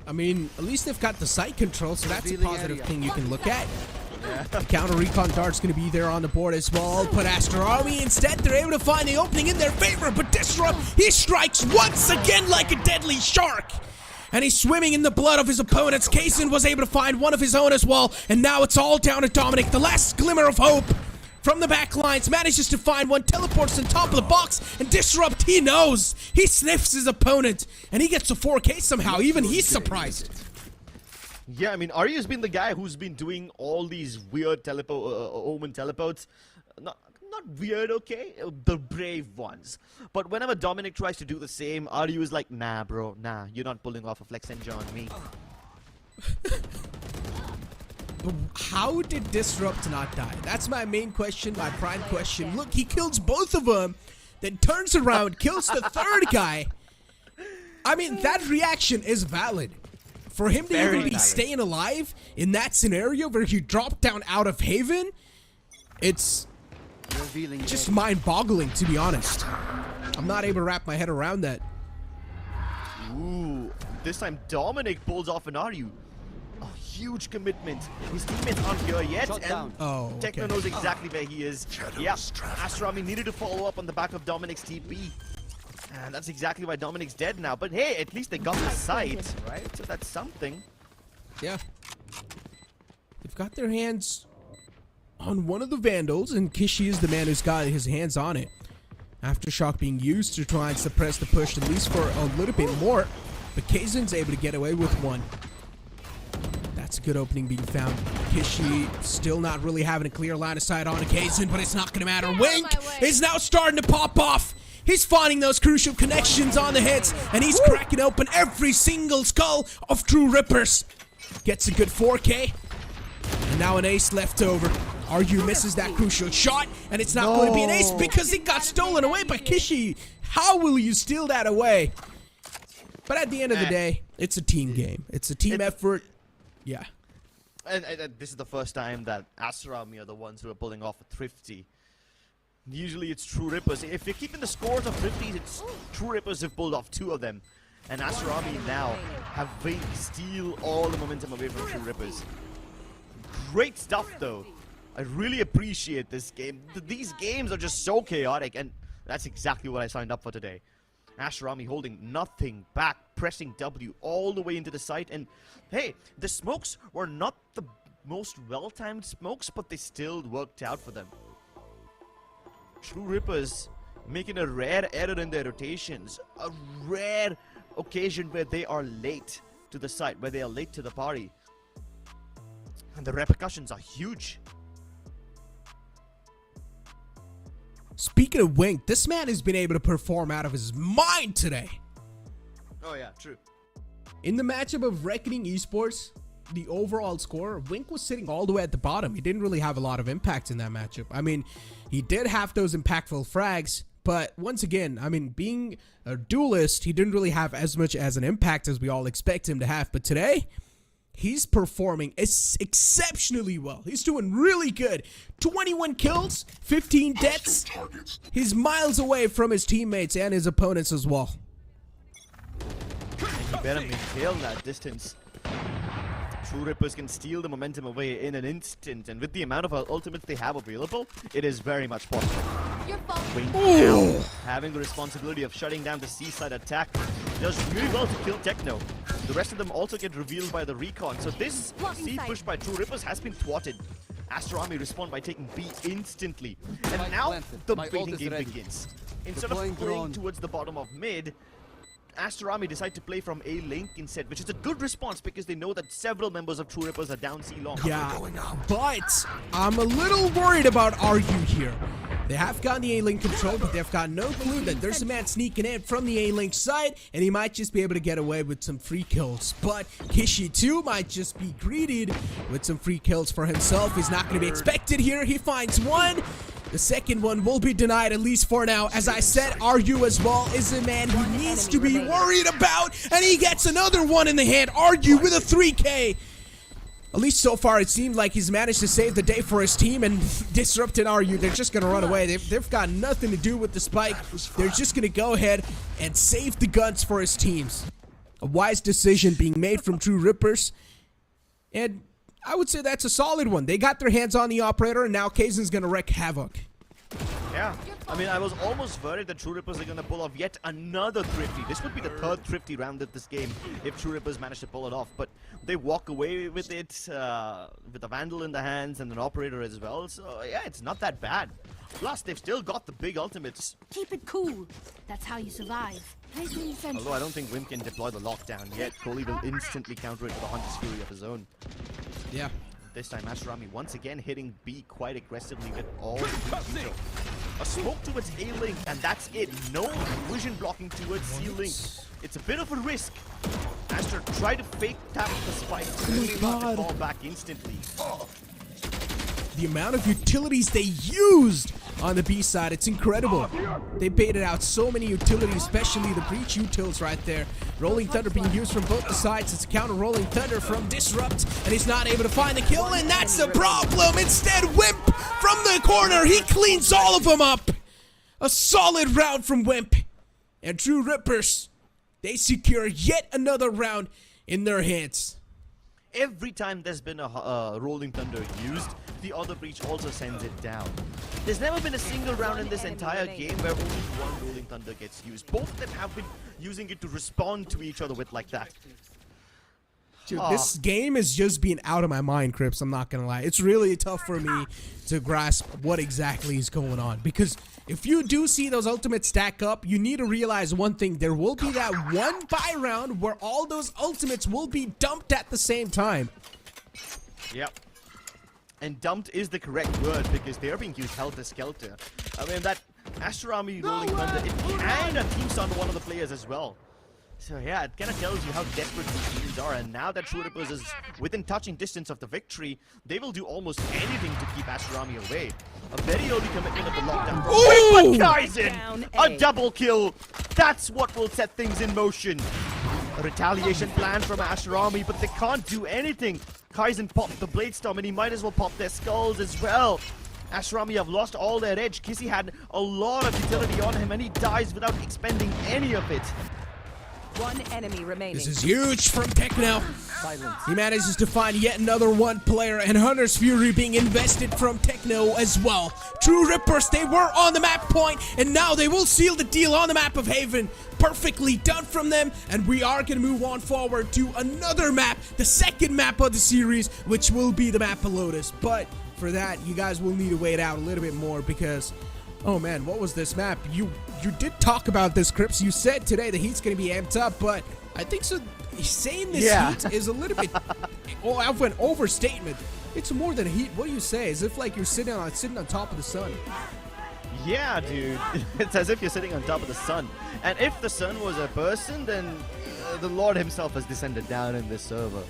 I mean, at least they've got the site control, so that's a positive thing you can look at. The counter recon dart's going to be there on the board as well, but Aster instead, they're able to find the opening in their favor, but Disrupt, he strikes once again like a deadly shark. And he's swimming in the blood of his opponents. Kaysen was able to find one of his own as well, and now it's all down to Dominic. The last glimmer of hope from the back lines, manages to find one, teleports on top of the box, and Disrupt, he knows. He sniffs his opponent, and he gets a 4K somehow. Even he's surprised. Yeah, I mean, Arya's been the guy who's been doing all these weird Omen teleports. Not weird, okay? The brave ones. But whenever Dominic tries to do the same, Arya is like, nah, bro, nah, you're not pulling off a flex ninja on me. How did Disrupt not die? That's my main question, my prime question. Look, he kills both of them, then turns around, kills the third guy. I mean, that reaction is valid. For him to even be staying alive in that scenario where he dropped down out of Haven, it's just mind-boggling, to be honest. I'm not able to wrap my head around that. Ooh, this time Dominic pulls off an Arya. A huge commitment. His teammates aren't here yet, and Techno knows exactly where he is. Yeah, Aster needed to follow up on the back of Dominic's TP. And that's exactly why Dominic's dead now. But hey, at least they got the site, right? So that's something. Yeah. They've got their hands on one of the Vandals, and Kishi is the man who's got his hands on it. Aftershock being used to try and suppress the push, at least for a little bit more. But Kaysen's able to get away with one. That's a good opening being found. Kishi still not really having a clear line of sight on Kaysen, but it's not going to matter. Wink is now starting to pop off. He's finding those crucial connections on the hits, and he's cracking open every single skull of True Rippers. Gets a good 4K, and now an ace left over. Aryu misses that crucial shot, and it's not going to be an ace because it got stolen away by Kishi. How will you steal that away? But at the end of the day, it's a team game. It's a team effort. Yeah. And this is the first time that Aster are the ones who are pulling off a thrifty. Usually it's True Rippers. If you're keeping the scores of 50s, it's True Rippers have pulled off 2 of them. And Aster now have steal all the momentum away from True Rippers. Great stuff though. I really appreciate this game. These games are just so chaotic, and that's exactly what I signed up for today. Aster holding nothing back, pressing W all the way into the site, and hey, the smokes were not the most well-timed smokes, but they still worked out for them. True Rippers making a rare error in their rotations, a rare occasion where they are late to the site, where they are late to the party. And the repercussions are huge. Speaking of Wink, this man has been able to perform out of his mind today. Oh yeah, true. In the matchup of Reckoning Esports, the overall score, Wink was sitting all the way at the bottom. He didn't really have a lot of impact in that matchup. I mean, he did have those impactful frags, but once again, I mean, being a duelist, he didn't really have as much as an impact as we all expect him to have. But today, he's performing exceptionally well. He's doing really good. 21 kills, 15 deaths. He's miles away from his teammates and his opponents as well. You better maintain that distance. True Rippers can steal the momentum away in an instant, and with the amount of ultimates they have available, it is very much possible. Wink now, having the responsibility of shutting down the seaside attack, does really well to kill Techno. The rest of them also get revealed by the recon, so this C push by True Rippers has been thwarted. Aster respond by taking B instantly, and now the baiting game begins. Instead of playing towards the bottom of mid, Aster decide to play from A link instead, which is a good response because they know that several members of True Rippers are down C long. Yeah, but I'm a little worried about Aryu here. They have gotten the A-Link control, but they've got no clue that there's a man sneaking in from the A-Link side, and he might just be able to get away with some free kills. But Kishi too might just be greeted with some free kills for himself. He's not going to be expected here. He finds one, The second one will be denied, at least for now. As I said, RU as well is a man who needs to be worried about, and he gets another one in the hand. RU with a 3K. At least so far, it seemed like he's managed to save the day for his team and disrupted RU. They're just going to run away. They've got nothing to do with the spike. They're just going to go ahead and save the guns for his teams. A wise decision being made from True Rippers. And I would say that's a solid one. They got their hands on the operator, and now Kaizen's going to wreak havoc. Yeah, I mean, I was almost worried that True Rippers are going to pull off yet another thrifty. This would be the third thrifty round of this game if True Rippers manage to pull it off. But they walk away with it, with a Vandal in the hands and an operator as well. So yeah, it's not that bad. Plus, they've still got the big ultimates. Keep it cool. That's how you survive. Although I don't think Wimp can deploy the lockdown yet. Kohli will instantly counter it with a Hunter's Fury of his own. Yeah. This time, Aster once again hitting B quite aggressively with all the control. A smoke towards A-Link, and that's it. No vision blocking towards C-Link. It's a bit of a risk. Aster tried to fake tap the spike, only not to fall back instantly. The amount of utilities they used on the B side, it's incredible. They baited out so many utilities, especially the breach utils right there. Rolling Thunder being used from both the sides. It's a counter Rolling Thunder from Disrupt, and he's not able to find the kill, and that's the problem. Instead, Wimp from the corner, he cleans all of them up. A solid round from Wimp. And True Rippers, they secure yet another round in their hands. Every time there's been a Rolling Thunder used, the other breach also sends it down. There's never been a single round in this entire game where only one Rolling Thunder gets used. Both of them have been using it to respond to each other with like that. Dude, this game is just being out of my mind, Crips. I'm not gonna lie. It's really tough for me to grasp what exactly is going on. Because if you do see those ultimates stack up, you need to realize one thing. There will be that one buy round where all those ultimates will be dumped at the same time. Yep. And dumped is the correct word because they are being used helter-skelter. I mean, that Aster Rolling Thunder, it kinda teams on one of the players as well. So yeah, it kind of tells you how desperate these teams are, and now that True Rippers is within touching distance of the victory, they will do almost anything to keep Aster away. A very early commitment of the lockdown. Ooh! But Kaizen! A double kill! That's what will set things in motion. A retaliation plan from Aster but they can't do anything. Kaizen popped the Blade Storm, and he might as well pop their skulls as well. Aster have lost all their edge. Kissy had a lot of utility on him, and he dies without expending any of it. One enemy remaining. This is huge from Techno. He manages to find yet another one player, and Hunter's Fury being invested from Techno as well. True Rippers, they were on the map point, and now they will seal the deal on the map of Haven. Perfectly done from them, and we are going to move on forward to another map, the second map of the series, which will be the map of Lotus. But for that, you guys will need to wait out a little bit more because... oh man, what was this map? You did talk about this, Crips. You said today the heat's going to be amped up, but I think so. Saying this heat is a little bit of an overstatement. It's more than heat. What do you say? As if like you're sitting on top of the sun. Yeah, dude. It's as if you're sitting on top of the sun. And if the sun was a person, then the Lord himself has descended down in this server.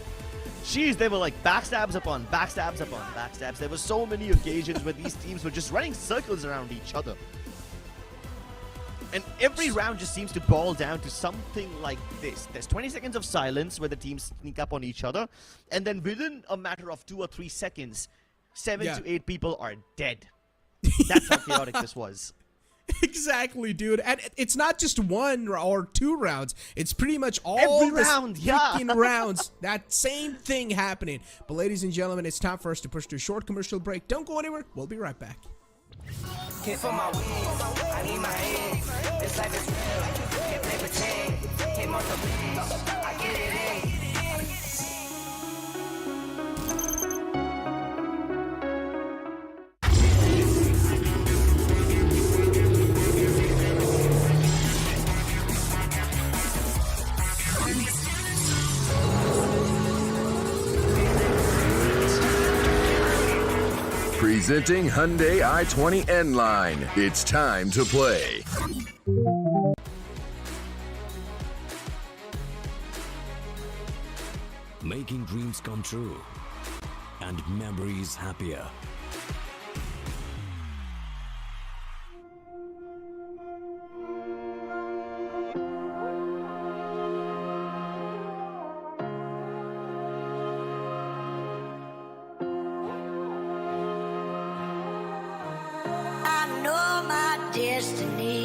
Jeez, they were like backstabs upon backstabs upon backstabs. There were so many occasions where these teams were just running circles around each other. And every round just seems to boil down to something like this. There's 20 seconds of silence where the teams sneak up on each other. And then within a matter of 2 or 3 seconds, 7 to 8 people are dead. That's how chaotic this was. Exactly, dude. And it's not just 1 or 2 rounds. It's pretty much all every round, freaking rounds. That same thing happening. But ladies and gentlemen, it's time for us to push to a short commercial break. Don't go anywhere. We'll be right back. Can't for my wings, I need my eggs. This life is real, can't play pretend. Came off the beach, I get it in. Presenting Hyundai i20 N-Line. It's time to play. Making dreams come true. And memories happier. destiny.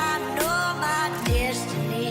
I know my destiny.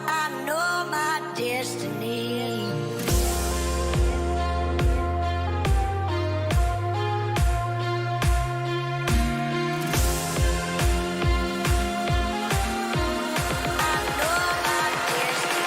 I know my destiny. I know my destiny. I know my destiny.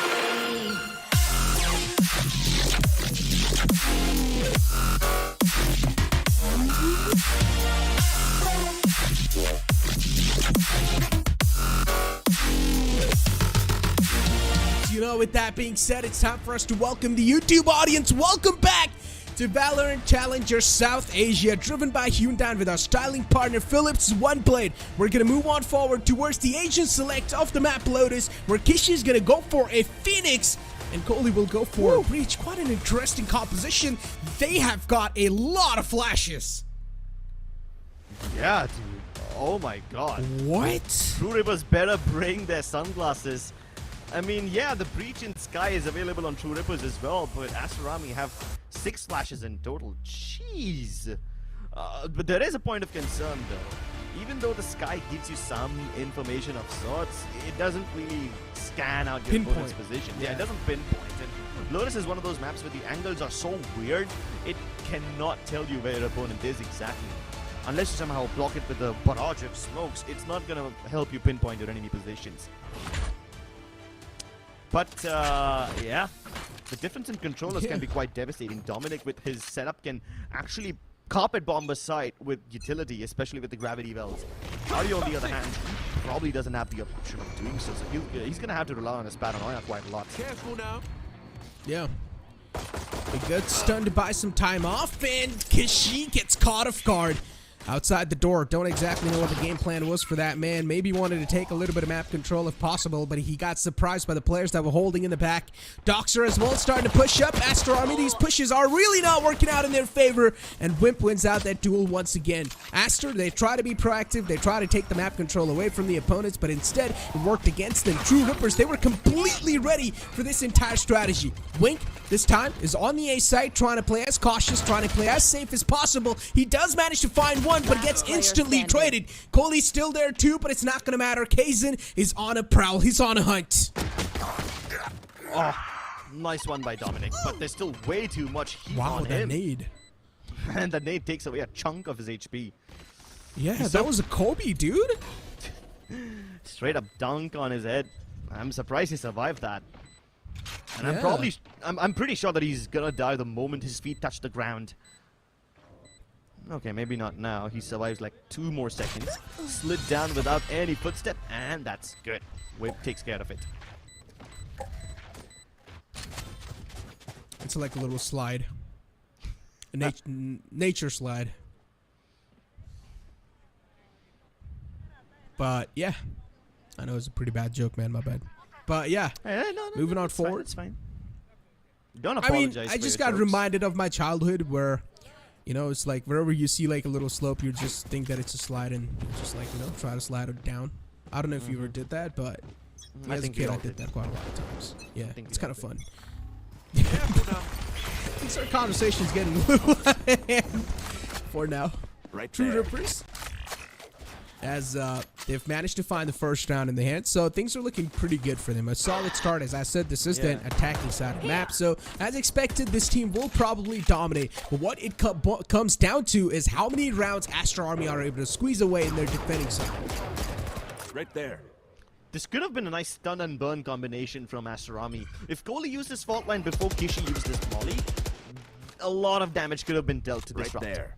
You know, with that being said, it's time for us to welcome the YouTube audience. Welcome back to Valorant Challenger South Asia, driven by Orangutan with our styling partner Philips OneBlade. We're gonna move on forward towards the Asian select of the map Lotus, where Kishi is gonna go for a Phoenix and Kohli will go for a Breach. Quite an interesting composition. They have got a lot of flashes. Yeah, dude. Oh my god. What? True Rippers better bring their sunglasses. I mean, yeah, the Breach in Sky is available on True Rippers as well, but Aster have 6 flashes in total. Jeez. But there is a point of concern, though. Even though the Sky gives you some information of sorts, it doesn't really scan out your opponent's position. Yeah, it doesn't pinpoint. And Lotus is one of those maps where the angles are so weird, it cannot tell you where your opponent is exactly. Unless you somehow block it with a barrage of smokes, it's not going to help you pinpoint your enemy positions. But, yeah, the difference in controllers can be quite devastating. Dominic, with his setup, can actually carpet bomb a site with utility, especially with the gravity wells. Audi, on the other hand, probably doesn't have the option of doing so, so he's going to have to rely on his paranoia quite a lot. Careful now. Yeah. He gets stunned to buy some time off, and Kishi gets caught off guard. Outside the door, don't exactly know what the game plan was for that man. Maybe wanted to take a little bit of map control if possible, but he got surprised by the players that were holding in the back. Doxer as well starting to push up. Aster Army, these pushes are really not working out in their favor, and Wimp wins out that duel once again. Aster, they try to be proactive, they try to take the map control away from the opponents, but instead it worked against them. True Rippers, they were completely ready for this entire strategy. Wink, this time, is on the A site, trying to play as cautious, trying to play as safe as possible. He does manage to find one, but gets instantly traded. Kohli's still there too, but it's not going to matter. Kaizen is on a prowl. He's on a hunt. Oh, nice one by Dominic, but there's still way too much heat on That him. nade. And the nade takes away a chunk of his HP. Yeah, that was a Kobe, dude. Straight up dunk on his head. I'm surprised he survived that. And Yeah. I'm pretty sure that he's gonna die the moment his feet touch the ground. Okay, maybe not now. He survives like 2 more seconds. Slid down without any footstep, and that's good. Whip takes care of it. It's like a little slide. A nature slide. But yeah, I know it's a pretty bad joke, man. My bad. But yeah, No, moving on it's fine, forward. it's fine. Don't I mean, apologize. I for just your got jokes. reminded of my childhood where, you know, it's like wherever you see like a little slope, you just think that it's a slide and you just like, you know, try to slide it down. I don't know if you ever did that, but I as a think kid, we I all did that quite a lot of times. Yeah, think it's we kind all of did. fun. These our conversations getting a little out of hand for now. Right True there. Rippers, as they've managed to find the first round in the hand, so things are looking pretty good for them. A solid start, as I said. This is the attacking side of the map, so as expected, this team will probably dominate. But what it comes down to is how many rounds Aster Army are able to squeeze away in their defending side. Right there. This could have been a nice stun and burn combination from Aster Army. If Kohli used his fault line before Kishi used his molly, a lot of damage could have been dealt to this Right round. there.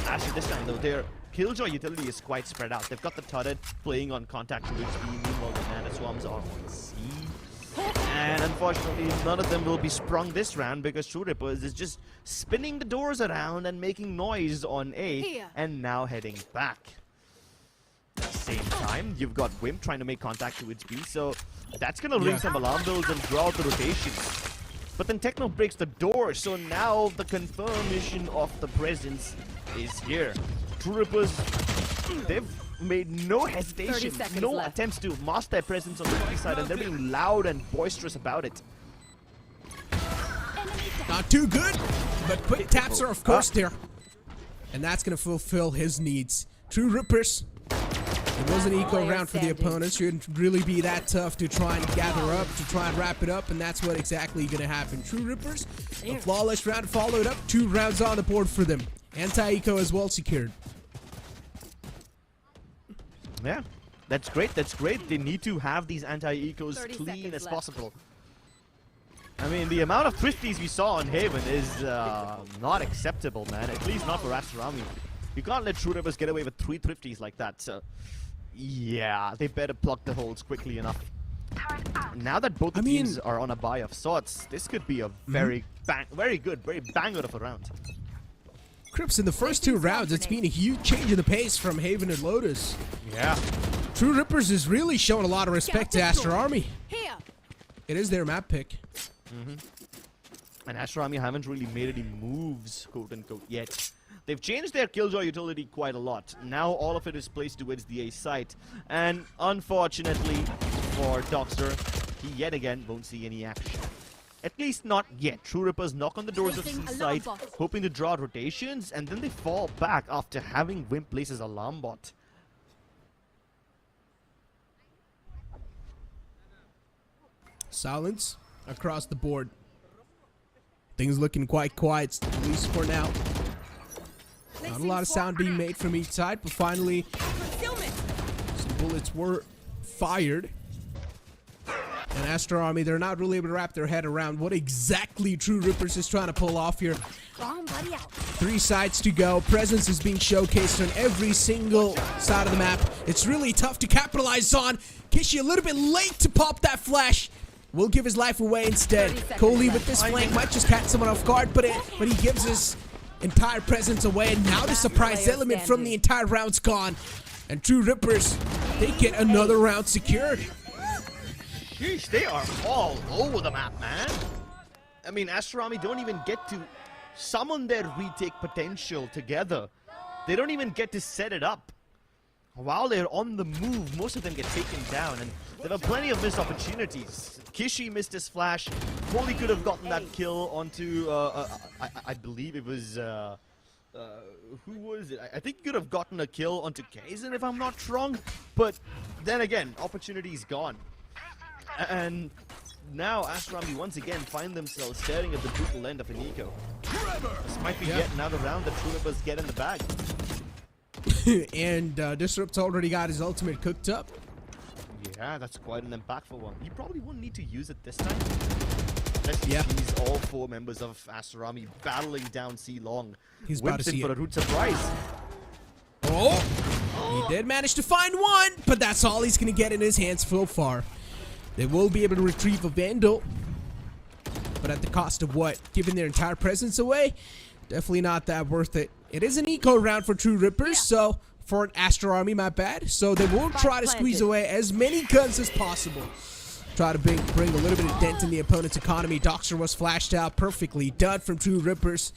Aster this time though, their Killjoy utility is quite spread out. They've got the turret playing on contact to HP, meanwhile the Nana Swarms are on C. And unfortunately, none of them will be sprung this round because True Rippers is just spinning the doors around and making noise on A, Here. and now heading back. At the same time, you've got Wimp trying to make contact to its B, so that's gonna ring some alarm bells and draw out the rotations. But then Techno breaks the door, so now the confirmation of the presence is here. True Rippers, they've made no 30 hesitation, seconds no left. attempts to mask their presence on the B side, and they're being loud and boisterous about it. Not too good, but quick taps are of course there. And that's going to fulfill his needs. True Rippers. It was an eco round for the opponents. Shouldn't really be that tough to try and gather up, to try and wrap it up, and that's what exactly going to happen. True Rippers, a flawless round followed up. 2 rounds on the board for them. Anti-eco as well secured. Yeah, that's great, that's great. They need to have these anti-ecos 30 clean seconds as left. possible. I mean, the amount of thrifties we saw on Haven is not acceptable, man. At least not for Aster Army. You can't let True Rippers get away with 3 thrifties like that, so... Yeah, they better plug the holes quickly enough. Now that both the teams are on a buy of sorts, this could be a very good, very banger of a round. Crips, in the first 2 rounds, it's been a huge change in the pace from Haven and Lotus. Yeah. True Rippers is really showing a lot of respect to Aster Army. Here. It is their map pick. And Aster Army haven't really made any moves, quote-unquote, yet. They've changed their Killjoy utility quite a lot. Now all of it is placed towards the A site. And unfortunately for Doxter, he yet again won't see any action. At least not yet. True Rippers knock on the doors of C Placing site, alarm bot. hoping to draw rotations, and then they fall back after having Wimp place his alarm bot. Silence across the board. Things looking quite quiet, at least for now. Not a lot of sound being made from each side, but finally some bullets were fired. And Aster Army, they're not really able to wrap their head around what exactly True Rippers is trying to pull off here. Wrong buddy out. 3 sides to go. Presence is being showcased on every single side of the map. It's really tough to capitalize on. Kishi a little bit late to pop that flash. Will give his life away instead. 30 seconds Kohli left. with this flank might just catch someone off guard, but he gives his entire presence away. And now the surprise player element from standing. the entire round's gone. And True Rippers, they get another round secured. Sheesh, they are all over the map, man. I mean, Aster Army don't even get to summon their retake potential together. They don't even get to set it up. While they're on the move, most of them get taken down, and there were plenty of missed opportunities. Kishi missed his flash. Kohli could have gotten that kill onto, I believe it was, who was it? I think he could have gotten a kill onto Kaizen, if I'm not wrong. But then again, opportunity's gone. And now Aster Army once again find themselves staring at the brutal end of an eco. This might be yet another round that True Rippers get in the bag. And Disrupt's already got his ultimate cooked up. Yeah, that's quite an impactful one. You probably won't need to use it this time. Unless he sees all 4 members of Aster Army battling down C long. He's about to Whips in see for it. a root surprise. Oh! He did manage to find one, but that's all he's going to get in his hands so far. They will be able to retrieve a Vandal. But at the cost of what? Giving their entire presence away? Definitely not that worth it. It is an eco round for True Rippers, so for an Aster Army, my bad. So they will try to squeeze away as many guns as possible. Try to bring a little bit of dent in the opponent's economy. Doxer was flashed out perfectly done from True Rippers.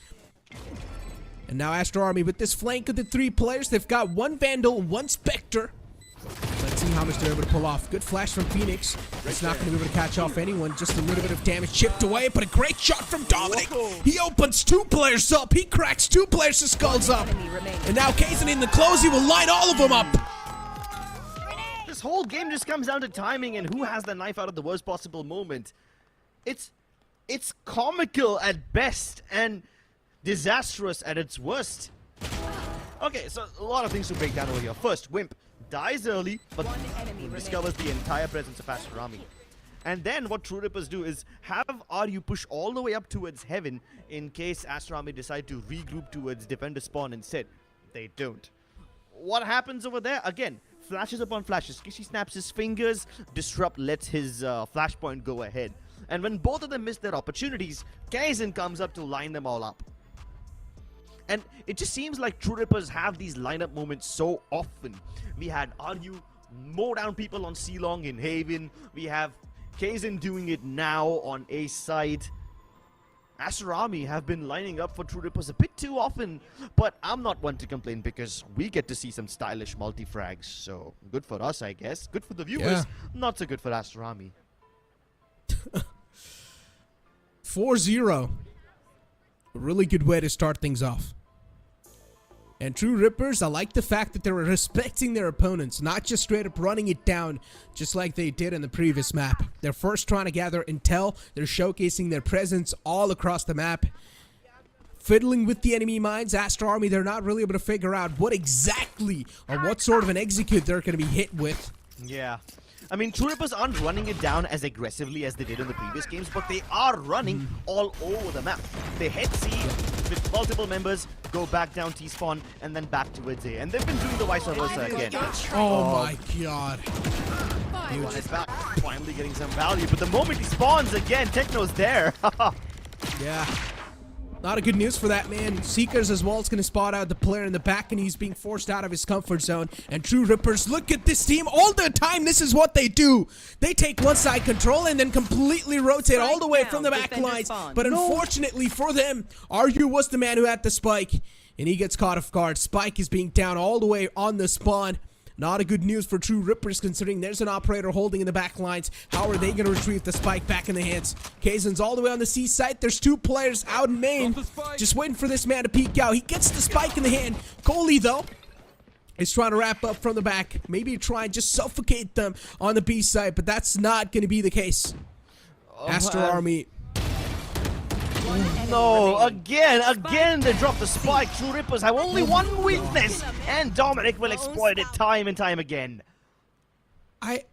And now Aster Army with this flank of the 3 players. They've got 1 Vandal, 1 Spectre. Let's see how much they're able to pull off. Good flash from Phoenix. It's not going to be able to catch off anyone. Just a little bit of damage chipped away, but a great shot from Dominic. He opens 2 players up. He cracks 2 players' skulls up. And now Kazan in the close. He will line all of them up. This whole game just comes down to timing and who has the knife out at the worst possible moment. It's comical at best and disastrous at its worst. Okay, so a lot of things to break down over here. First, Wimp dies early, but discovers the entire presence of Aster Army. And then what True Rippers do is have RU push all the way up towards heaven in case Aster Army decide to regroup towards defender spawn instead. They don't. What happens over there? Again, flashes upon flashes. Kishi snaps his fingers, Disrupt lets his flashpoint go ahead. And when both of them miss their opportunities, Kaizen comes up to line them all up. And it just seems like True Rippers have these lineup moments so often. We had RU mow down people on C-Long in Haven. We have Kaizen doing it now on A side. Aster Army have been lining up for True Rippers a bit too often, but I'm not one to complain because we get to see some stylish multi-frags. So good for us, I guess. Good for the viewers. Not so good for Aster Army. 4-0. A really good way to start things off. And True Rippers, I like the fact that they're respecting their opponents, not just straight up running it down just like they did in the previous map. They're first trying to gather intel, they're showcasing their presence all across the map. Fiddling with the enemy mines, Aster Army, they're not really able to figure out what exactly or what sort of an execute they're going to be hit with. Yeah. I mean, True Rippers aren't running it down as aggressively as they did in the previous games, but they are running all over the map. They head C with multiple members, go back down T-spawn, and then back towards A. And they've been doing the vice versa again. Oh my god. Huge is back, finally getting some value, but the moment he spawns again, Techno's there. Yeah. Not a good news for that man. Seekers as well is going to spot out the player in the back, and he's being forced out of his comfort zone. And True Rippers, look at this team. All the time, this is what they do. They take one side control and then completely rotate all the way from the back lines. But unfortunately for them, RU was the man who had the spike, and he gets caught off guard. Spike is being down all the way on the spawn. Not a good news for True Rippers considering there's an operator holding in the back lines. How are they going to retrieve the spike back in the hands? Kazan's all the way on the C site. There's 2 players out in main. Just waiting for this man to peek out. He gets the spike in the hand. Coley, though, is trying to wrap up from the back. Maybe try and just suffocate them on the B side, but that's not going to be the case. Aster Army. No, again they drop the spike. True Rippers have only one weakness, and Dominic will exploit it time and time again. I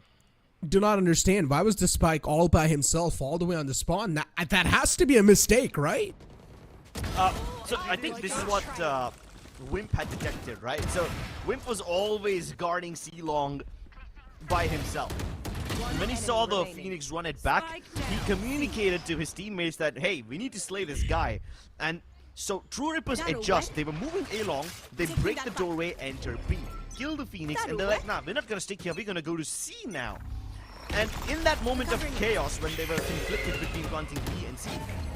do not understand. Why was the spike all by himself all the way on the spawn? That has to be a mistake, right? So I think this is what Wimp had detected, right? So Wimp was always guarding C-Long by himself. When he saw the Phoenix run it back, he communicated to his teammates that, hey, we need to slay this guy. And so True Rippers adjust. They were moving A long, they break the doorway, enter B. Kill the Phoenix, and they're like, nah, we're not going to stick here, we're going to go to C now. And in that moment of chaos, when they were conflicted between planting B and C,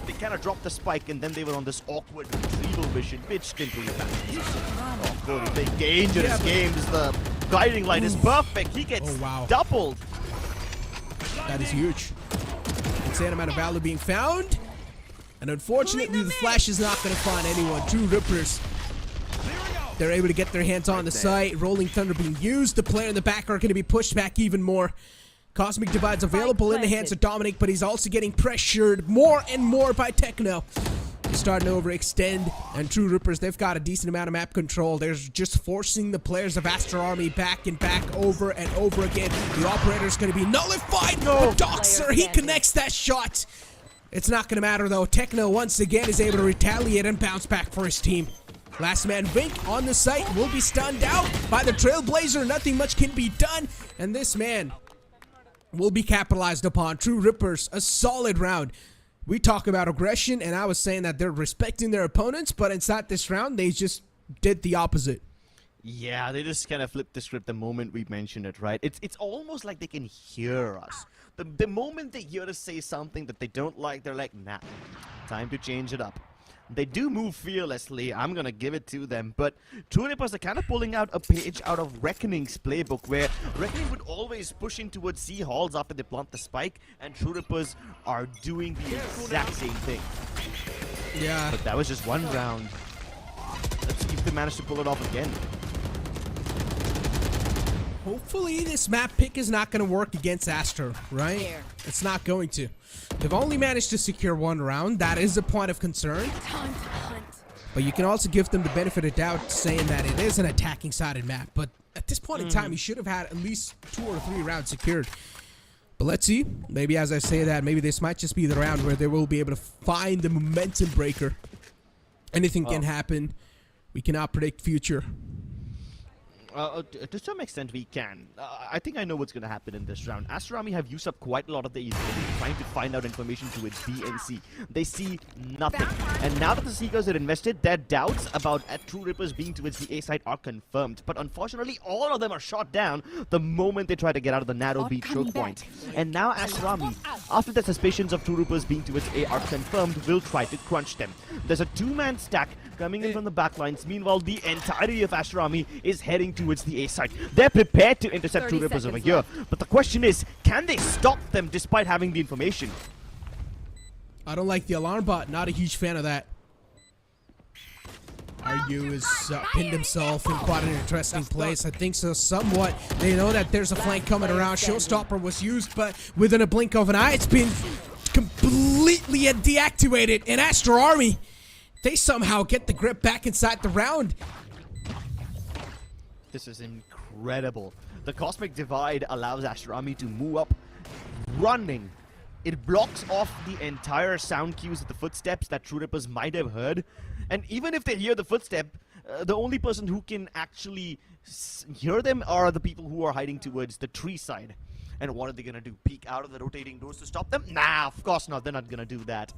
they kind of dropped the spike, and then they were on this awkward retrieval mission, which didn't really matter. Oh, Cody, big dangerous games. The guiding light is perfect. He gets doubled. That is huge. Insane amount of value being found. And unfortunately, the flash is not going to find anyone. True Rippers, they're able to get their hands on the site. Rolling Thunder being used. The player in the back are going to be pushed back even more. Cosmic Divide's available in the hands of Dominic, but he's also getting pressured more and more by Techno. starting to overextend, and True Rippers, they've got a decent amount of map control. They're just forcing the players of Aster Army back and back over and over again. The operator's going to be nullified. No, Doxer, he connects that shot. It's not going to matter, though. Techno, once again, is able to retaliate and bounce back for his team. Last man Vink on the site will be stunned out by the Trailblazer. Nothing much can be done, and this man will be capitalized upon. True Rippers, a solid round. We talk about aggression, and I was saying that they're respecting their opponents, but inside this round, they just did the opposite. Yeah, they just kind of flipped the script the moment we mentioned it, right? It's almost like they can hear us. The moment they hear us say something that they don't like, they're like, nah, time to change it up. They do move fearlessly, I'm gonna give it to them, but True Rippers are kind of pulling out a page out of Reckoning's playbook, where Reckoning would always push in towards C halls after they plant the spike, and True Rippers are doing the exact same thing. Yeah. But that was just one round. Let's see if they manage to pull it off again. Hopefully this map pick is not going to work against Aster, right? It's not going to. They've only managed to secure one round. That is a point of concern. Time to hunt. But you can also give them the benefit of doubt saying that it is an attacking-sided map. But at this point in time, he should have had at least 2 or 3 rounds secured. But let's see. Maybe as I say that, maybe this might just be the round where they will be able to find the momentum breaker. Anything can happen. We cannot predict future. To some extent we can. I think I know what's going to happen in this round. Aster Army have used up quite a lot of their ability trying to find out information towards B and C. They see nothing. And now that the Seekers are invested, their doubts about True Rippers being towards the A side are confirmed. But unfortunately, all of them are shot down the moment they try to get out of the narrow B choke point. And now Aster Army, after the suspicions of True Rippers being towards A are confirmed, will try to crunch them. There's a 2-man stack coming in from the backlines. Meanwhile, the entirety of Aster Army is heading towards the A side. They're prepared to intercept True Rippers over here. But the question is, can they stop them despite having the information? I don't like the alarm bot. Not a huge fan of that. RU has pinned himself in quite an interesting place. I think so somewhat. They know that there's a flank coming around. Showstopper was used, but within a blink of an eye, it's been completely deactivated. And Aster Army, they somehow get the grip back inside the round. This is incredible. The Cosmic Divide allows Aster Army to move up running. It blocks off the entire sound cues of the footsteps that True Rippers might have heard. And even if they hear the footstep, the only person who can actually hear them are the people who are hiding towards the tree side. And what are they going to do? Peek out of the rotating doors to stop them? Nah, of course not. They're not going to do that.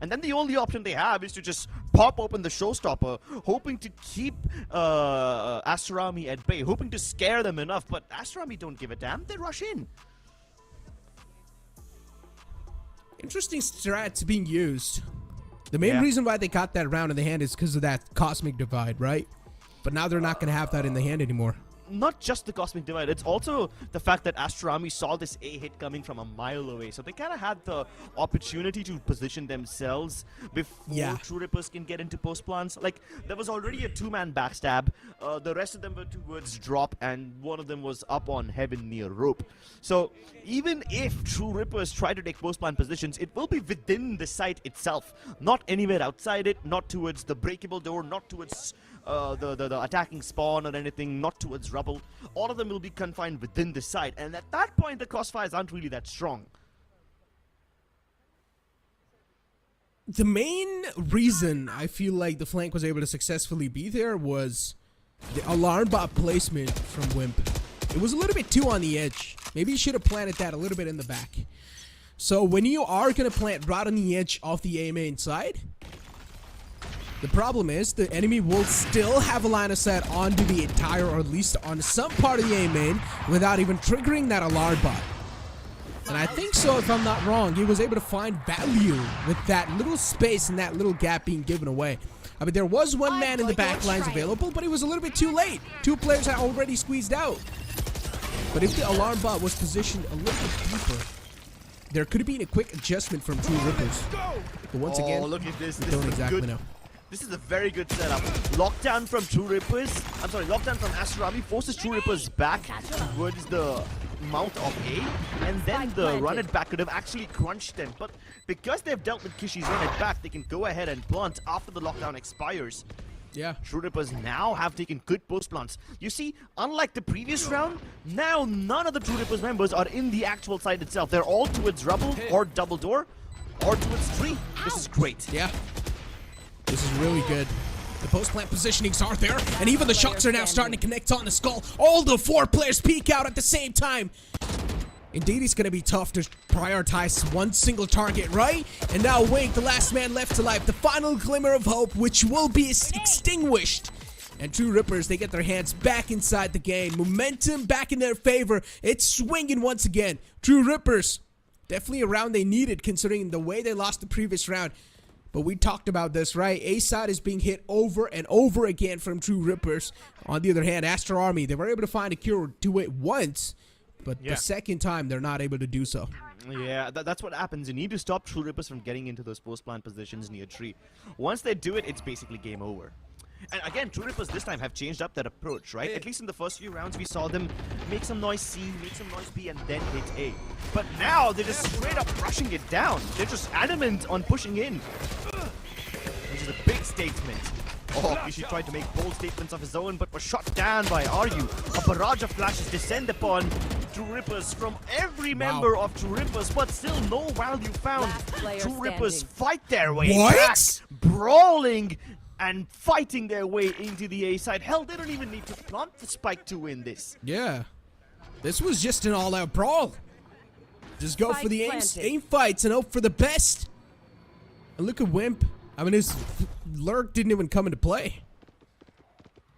And then the only option they have is to just pop open the Showstopper, hoping to keep Aster Army at bay, hoping to scare them enough. But Aster Army don't give a damn. They rush in. Interesting strats being used. The main reason why they got that round in the hand is because of that Cosmic Divide, right? But now they're not going to have that in the hand anymore. Not just the Cosmic Divide, it's also the fact that Aster Army saw this A hit coming from a mile away. So they kind of had the opportunity to position themselves before True Rippers can get into post plants. Like, there was already a 2-man backstab. The rest of them were towards drop, and one of them was up on heaven near rope. So even if True Rippers try to take post plant positions, it will be within the site itself. Not anywhere outside it, not towards the breakable door, not towards the attacking spawn or anything, not towards rubble. All of them will be confined within the site, and at that point the crossfires aren't really that strong. The main reason I feel like the flank was able to successfully be there was the alarm bot placement from Wimp. It was a little bit too on the edge. Maybe you should have planted that a little bit in the back. So when you are going to plant right on the edge of the A main side, the problem is the enemy will still have a line of sight onto the entire, or at least on some part of the A main, without even triggering that alarm bot. And I think so, if I'm not wrong, he was able to find value with that little space and that little gap being given away. I mean, there was one man in the back lines available, but it was a little bit too late. 2 players had already squeezed out. But if the alarm bot was positioned a little bit deeper, there could have been a quick adjustment from True Rippers. But once again, look at this. we don't exactly know. This is a very good setup. Lockdown from True Rippers. I'm sorry, lockdown from Aster Army forces True Rippers back towards the mount of A, and then Spike the planted. run it back could have actually crunched them. But because they've dealt with Kishi's run it back, they can go ahead and plant after the lockdown expires. Yeah. True Rippers now have taken good post plants. You see, unlike the previous round, now none of the True Rippers members are in the actual site itself. They're all towards rubble or double door or towards tree. This is great. Yeah. This is really good. The post-plant positionings are there, and even the shots are now starting to connect on the skull. All the 4 players peek out at the same time. Indeed, it's going to be tough to prioritize one single target, right? And now Wink, the last man left alive, the final glimmer of hope, which will be extinguished. And True Rippers, they get their hands back inside the game. Momentum back in their favor. It's swinging once again. True Rippers, definitely a round they needed considering the way they lost the previous round. But we talked about this, right? A side is being hit over and over again from True Rippers. On the other hand, Aster Army, they were able to find a cure to it once. But the second time, they're not able to do so. Yeah, that's what happens. You need to stop True Rippers from getting into those post-plant positions near tree. Once they do it, it's basically game over. And again, True Rippers this time have changed up their approach, right? At least in the first few rounds, we saw them make some noise C, make some noise B, and then hit A. But now, they're just straight up rushing it down. They're just adamant on pushing in. Which is a big statement. Oh, Kishi tried to make bold statements of his own, but was shot down by Ryu. A barrage of flashes descend upon True Rippers from every member of True Rippers, but still no value found. True Rippers fight their way back, brawling and fighting their way into the A side. Hell, they don't even need to plant the spike to win this. Yeah. This was just an all-out brawl. Just go for the aim fights and hope for the best. And look at Wimp. I mean, his lurk didn't even come into play.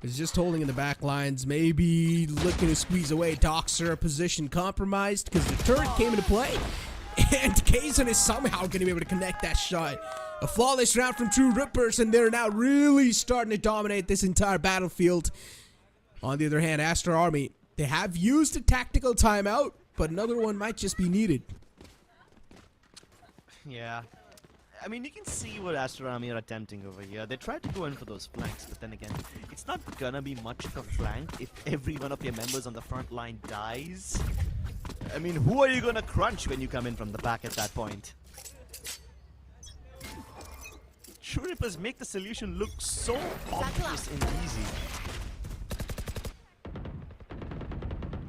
He's just holding in the back lines, maybe looking to squeeze away. Doxer, position compromised because the turret came into play. And Kazan is somehow going to be able to connect that shot. A flawless round from True Rippers, and they're now really starting to dominate this entire battlefield. On the other hand, Aster Army, they have used a tactical timeout, but another one might just be needed. Yeah. I mean, you can see what Aster Army are attempting over here. They tried to go in for those flanks, but then again, it's not gonna be much of a flank if every one of your members on the front line dies. I mean, who are you gonna crunch when you come in from the back at that point? True Rippers make the solution look so obvious and easy.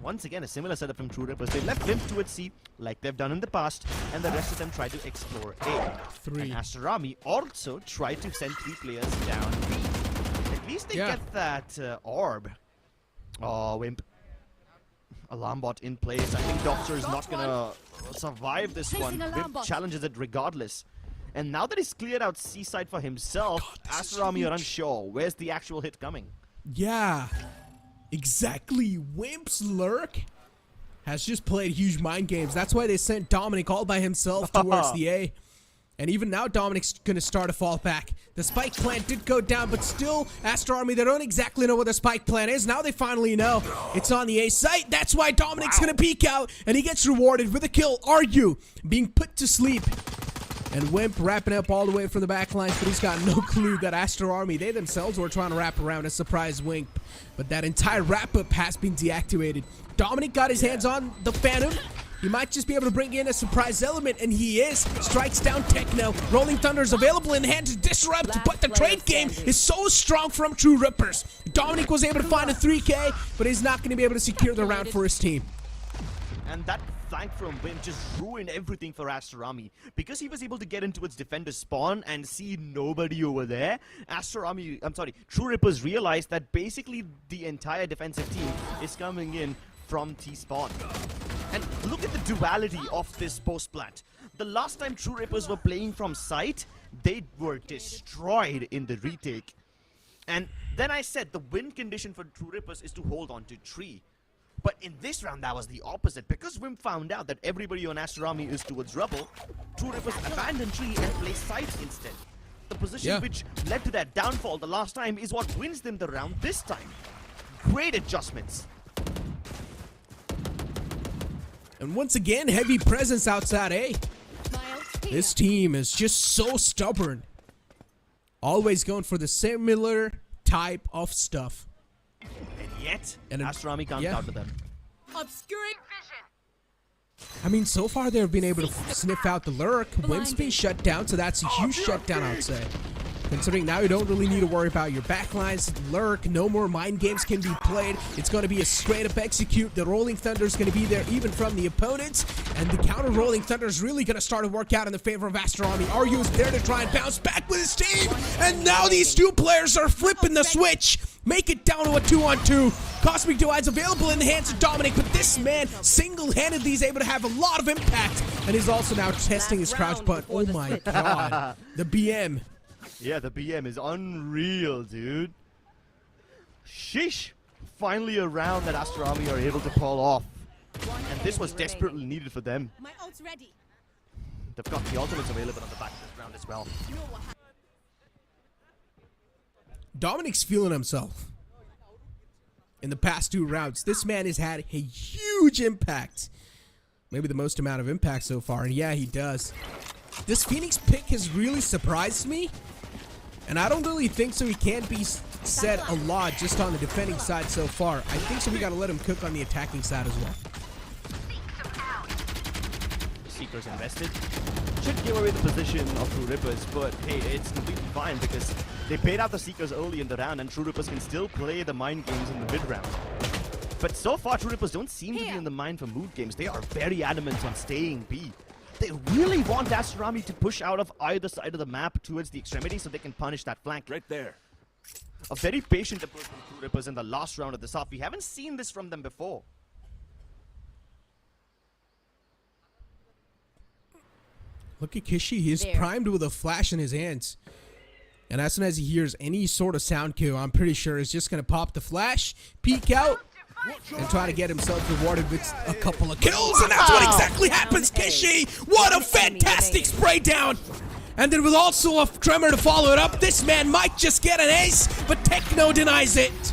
Once again, a similar setup from True Rippers. They left Wimp towards C, like they've done in the past, and the rest of them tried to explore A. And Aster Army also tried to send 3 players down B. At least they get that orb. Oh, Wimp. Alarm bot in place. I think Doctor is not gonna survive this one. Wimp challenges it regardless. And now that he's cleared out C side for himself, Aster Army are unsure. Where's the actual hit coming? Yeah. Exactly. Wimp's lurk has just played huge mind games. That's why they sent Dominic all by himself towards the A. And even now, Dominic's going to start a fall back. The spike plant did go down, but still, Aster Army, they don't exactly know what the spike plant is. Now they finally know. It's on the A site. That's why Dominic's going to peek out, and he gets rewarded with a kill. Argue being put to sleep. And Wimp wrapping up all the way from the back lines, but he's got no clue that Aster Army, they themselves were trying to wrap around a surprise Wimp. But that entire wrap-up has been deactivated. Dominic got his hands on the Phantom. He might just be able to bring in a surprise element, and he is. Strikes down Techno. Rolling Thunder is available in hand to disrupt, but the trade game is so strong from True Rippers. Dominic was able to find a 3K, but he's not going to be able to secure the round for his team. And that flank from Wimp just ruined everything for Aster Army. Because he was able to get into its defender spawn and see nobody over there, True Rippers realized that basically the entire defensive team is coming in from T-spawn. And look at the duality of this post plant. The last time True Rippers were playing from site, they were destroyed in the retake. And then I said the win condition for True Rippers is to hold on to tree. But in this round, that was the opposite. Because Wimp found out that everybody on Aster Army is towards rubble, True Rippers abandoned tree and play site instead. The position which led to their downfall the last time is what wins them the round this time. Great adjustments. And once again, heavy presence outside A. This team is just so stubborn. Always going for the similar type of stuff. And yet, Aster Army can't counter them. Obscuring vision. I mean, so far they've been able to sniff out the lurk. Wimp's been shut down, so that's a huge shutdown, I would say. Considering now you don't really need to worry about your backlines, lurk, no more mind games can be played. It's going to be a straight up execute. The Rolling Thunder is going to be there even from the opponents. And the counter Rolling Thunder is really going to start to work out in the favor of Aster Army. RU is there to try and bounce back with his team. And now these two players are flipping the switch. Make it down to a 2-on-2. Cosmic Divide's available in the hands of Dominic, but this man single-handedly is able to have a lot of impact. And he's also now testing his crouch, but oh my god. The BM. Yeah, the BM is unreal, dude. Sheesh. Finally a round that Aster Army are able to pull off. And this was desperately needed for them. My ult's ready. They've got the ultimates available on the back of this round as well. Dominic's feeling himself. In the past 2 rounds, this man has had a huge impact. Maybe the most amount of impact so far, and yeah, he does. This Phoenix pick has really surprised me. And I don't really think so. He can't be said a lot just on the defending side so far. I think so we got to let him cook on the attacking side as well. Seekers invested. Should give away the position of True Rippers, but hey, it's completely fine because they paid out the Seekers early in the round and True Rippers can still play the mind games in the mid round. But so far, True Rippers don't seem to be in the mind for mood games. They are very adamant on staying B. They really want Aster Army to push out of either side of the map towards the extremity so they can punish that flank. Right there. A very patient approach from True Rippers in the last round of the South. We haven't seen this from them before. Look at Kishi. He's primed with a flash in his hands. And as soon as he hears any sort of sound cue, I'm pretty sure he's just going to pop the flash, peek out, and try to get himself rewarded with a couple of kills. And that's what exactly happens, Kishi. What a fantastic spray down. And then with also a tremor to follow it up, this man might just get an ace, but Techno denies it.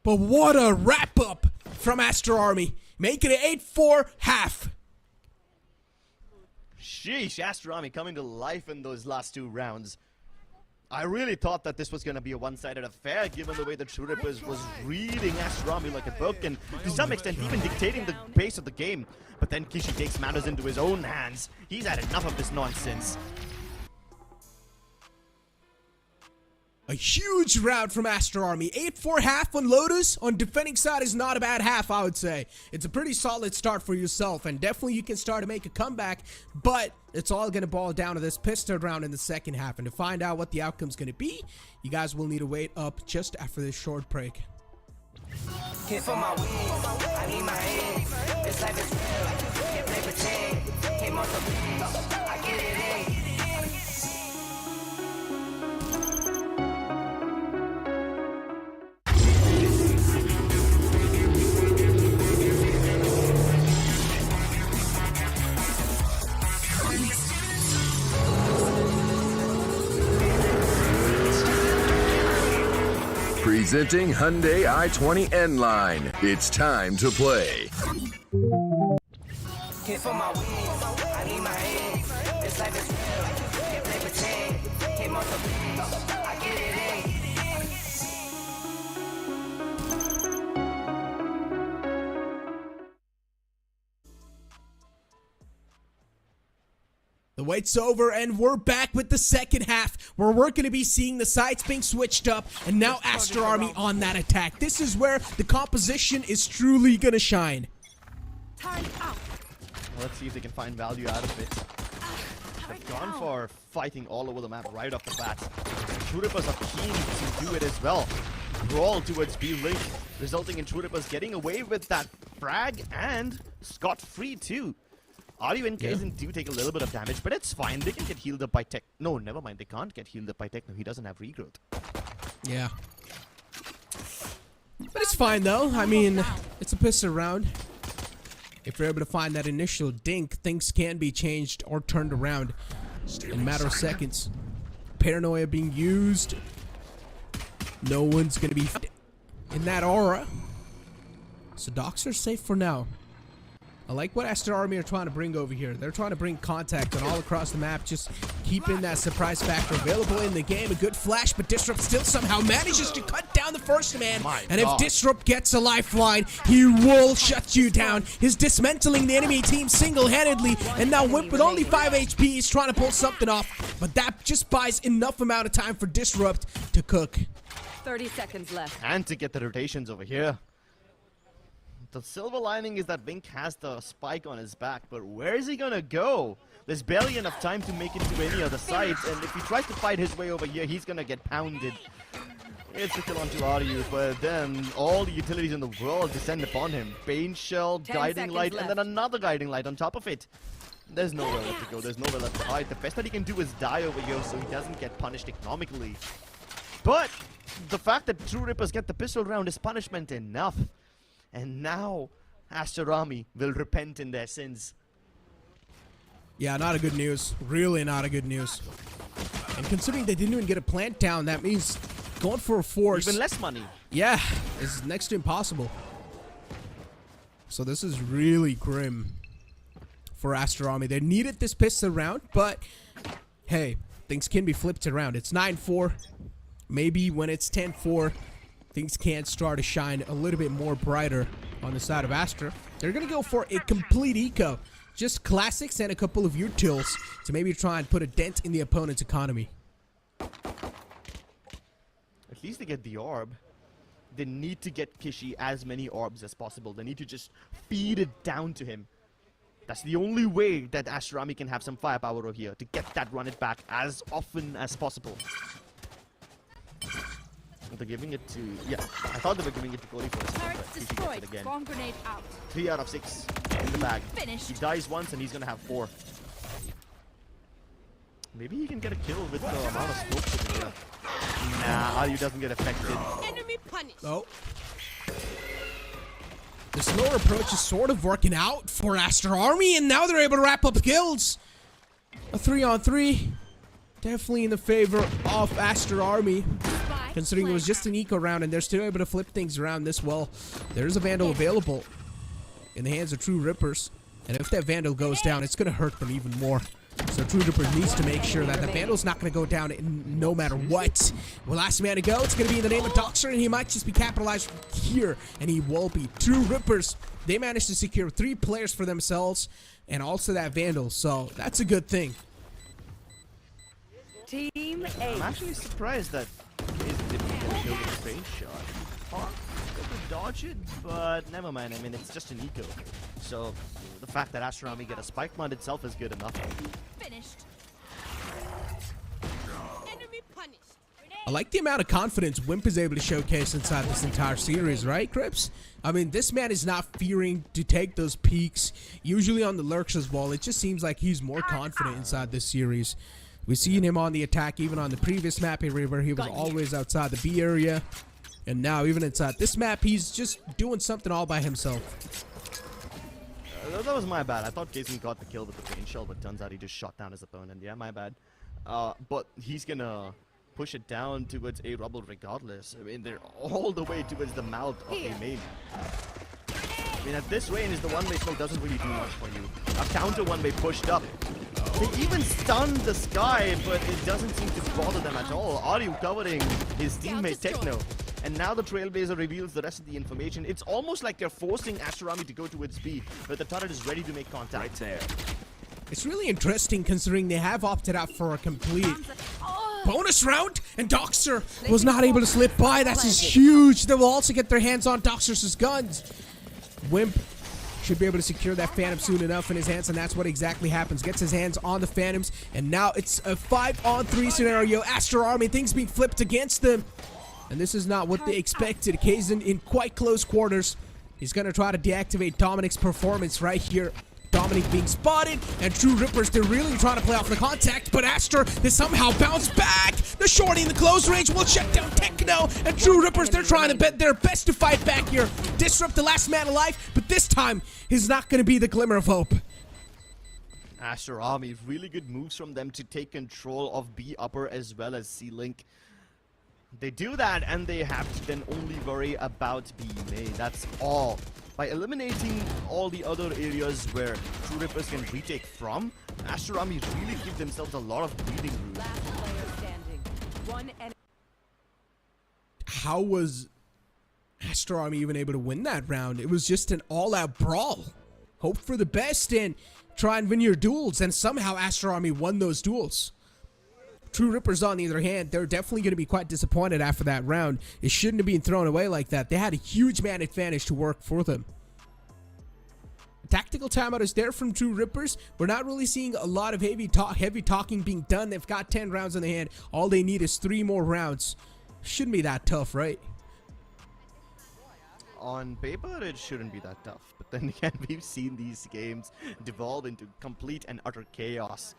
But what a wrap up from Aster Army. Make it an 8-4 half. Sheesh, Aster Army coming to life in those last 2 rounds. I really thought that this was going to be a one-sided affair given the way the True Rippers was reading Aster Army like a book and to some extent even dictating the pace of the game. But then Kishi takes matters into his own hands. He's had enough of this nonsense. A huge round from Aster Army. 8-4 half on Lotus. On defending side is not a bad half, I would say. It's a pretty solid start for yourself, and definitely you can start to make a comeback, but it's all going to boil down to this pistol round in the second half. And to find out what the outcome's going to be, you guys will need to wait up just after this short break. Can't for my wings, I need my hands. This life is real, can't play pretend. Came off the beach, I get it in. Presenting Hyundai i20 N-Line. It's time to play. Can't for my wings, I need my hands. This life is real, can't play pretend. Came off the beach, I get it in. The wait's over, and we're back with the second half, where we're going to be seeing the sides being switched up, and now Aster Army on that attack. This is where the composition is truly going to shine. Time out. Let's see if they can find value out of it. They've gone for fighting all over the map right off the bat. True Rippers are keen to do it as well. Brawl towards B-Link, resulting in True Rippers getting away with that frag and scot-free too. RU and Kaizen do take a little bit of damage, but it's fine. They can get healed up by Tech. No, never mind. They can't get healed up by Techno. He doesn't have regrowth. Yeah. But it's fine though. I mean, it's a pistol round. If you're able to find that initial dink, things can be changed or turned around in a matter of seconds. Paranoia being used. No one's going to be in that aura. So Docs are safe for now. I like what Aster Army are trying to bring over here. They're trying to bring contact on all across the map, just keeping that surprise factor available in the game. A good flash, but Disrupt still somehow manages to cut down the first man. And if Disrupt gets a lifeline, he will shut you down. He's dismantling the enemy team single-handedly. And now Wimp with only 5 HP is trying to pull something off. But that just buys enough amount of time for Disrupt to cook. 30 seconds left. And to get the rotations over here. The silver lining is that Vink has the spike on his back, but where is he gonna go? There's barely enough time to make it to any other sides, and if he tries to fight his way over here, he's gonna get pounded. It's a kill onto Arius, but then all the utilities in the world descend upon him. Bane Shell, Guiding Light, and then another Guiding Light on top of it. There's nowhere left to go, there's nowhere left to hide. The best that he can do is die over here so he doesn't get punished economically. But the fact that True Rippers get the pistol round is punishment enough. And now, Aster Army will repent in their sins. Yeah, not a good news. Really not a good news. And considering they didn't even get a plant down, that means going for a force. Even less money. Yeah, is next to impossible. So this is really grim for Aster Army. They needed this pistol round, but hey, things can be flipped around. It's 9-4. Maybe when it's 10-4, things can start to shine a little bit more brighter on the side of Aster. They're going to go for a complete eco. Just classics and a couple of utils to maybe try and put a dent in the opponent's economy. At least they get the orb. They need to get Kishi as many orbs as possible. They need to just feed it down to him. That's the only way that Aster Army can have some firepower over here, to get that run it back as often as possible. They're giving it to... Yeah, I thought they were giving it to Cody first. Turret But Kishi destroyed. gets it again. Bomb grenade out. 3 out of 6 in the bag. Finished. He dies once and he's gonna have 4. Maybe he can get a kill with the amount of smoke sitting here. Nah, Aryu doesn't get affected. Enemy punished. Oh. The slower approach is sort of working out for Aster Army, and now they're able to wrap up kills. A 3-on-3. Definitely in the favor of Aster Army. Considering it was just an eco round and they're still able to flip things around this well. There's a Vandal available in the hands of True Rippers. And if that Vandal goes down, it's going to hurt them even more. So True Ripper needs to make sure that the Vandal's not going to go down no matter what. Well, last man to go, it's going to be in the name of Doxer, and he might just be capitalized here. And he will be. True Rippers, they managed to secure 3 players for themselves and also that Vandal. So that's a good thing. Team A. I'm actually surprised that Case didn't get killed with a range shot. Hawk could dodge it, but never mind. I mean, it's just an eco. So the fact that Aster Army get a spike mount itself is good enough. Finished. Enemy punished. I like the amount of confidence Wimp is able to showcase inside this entire series, right, Crips? I mean, this man is not fearing to take those peaks, usually on the lurks as well. It just seems like he's more confident inside this series. We've seen him on the attack even on the previous map area where he was always outside the B area. And now even inside this map, he's just doing something all by himself. That was my bad. I thought Jason got the kill with the range shell, but turns out he just shot down his opponent. Yeah, my bad. But he's gonna push it down towards A rubble regardless. I mean, they're all the way towards the mouth of A main. I mean, at this range, the one-way smoke doesn't really do much for you. A counter one-way pushed up. They even stunned the sky, but it doesn't seem to bother them at all. Aryu covering his teammate Techno. And now the Trailblazer reveals the rest of the information. It's almost like they're forcing Aster Army to go towards B, but the turret is ready to make contact. Right there. It's really interesting considering they have opted out for a complete bonus round, and Doxer was not able to slip by. That's just huge. They will also get their hands on Doxer's guns. Wimp should be able to secure that Phantom soon enough in his hands, and that's what exactly happens. Gets his hands on the Phantoms, and now it's a 5-on-3 scenario. Aster Army, things being flipped against them. And this is not what they expected. Kaizen in quite close quarters. He's going to try to deactivate Dominic's performance right here. Dominic being spotted, and True Rippers, they're really trying to play off the contact, but Aster, they somehow bounce back. The shorty in the close range will shut down Techno, and True Rippers, they're trying to bet their best to fight back here. Disrupt the last man alive, but this time is not going to be the glimmer of hope. Aster Army, really good moves from them to take control of B upper as well as C link. They do that, and they have to then only worry about B main. That's all. By eliminating all the other areas where True Rippers can retake from, Aster Army really give themselves a lot of breathing room. Last player standing. One enemy. How was Aster Army even able to win that round? It was just an all-out brawl. Hope for the best and try and win your duels, and somehow Aster Army won those duels. True Rippers, on the other hand, they're definitely going to be quite disappointed after that round. It shouldn't have been thrown away like that. They had a huge man advantage to work for them. Tactical timeout is there from True Rippers. We're not really seeing a lot of heavy talking being done. They've got 10 rounds in the hand. All they need is 3 more rounds. Shouldn't be that tough, right? On paper, it shouldn't be that tough. But then again, we've seen these games devolve into complete and utter chaos.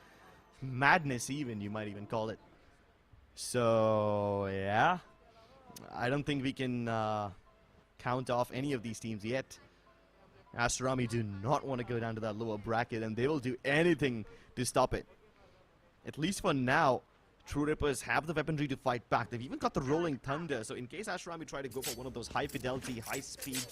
Madness even, you might even call it. So, yeah. I don't think we can count off any of these teams yet. Aster Army do not want to go down to that lower bracket, and they will do anything to stop it. At least for now, True Rippers have the weaponry to fight back. They've even got the Rolling Thunder, so in case Aster Army try to go for one of those high-fidelity, high-speed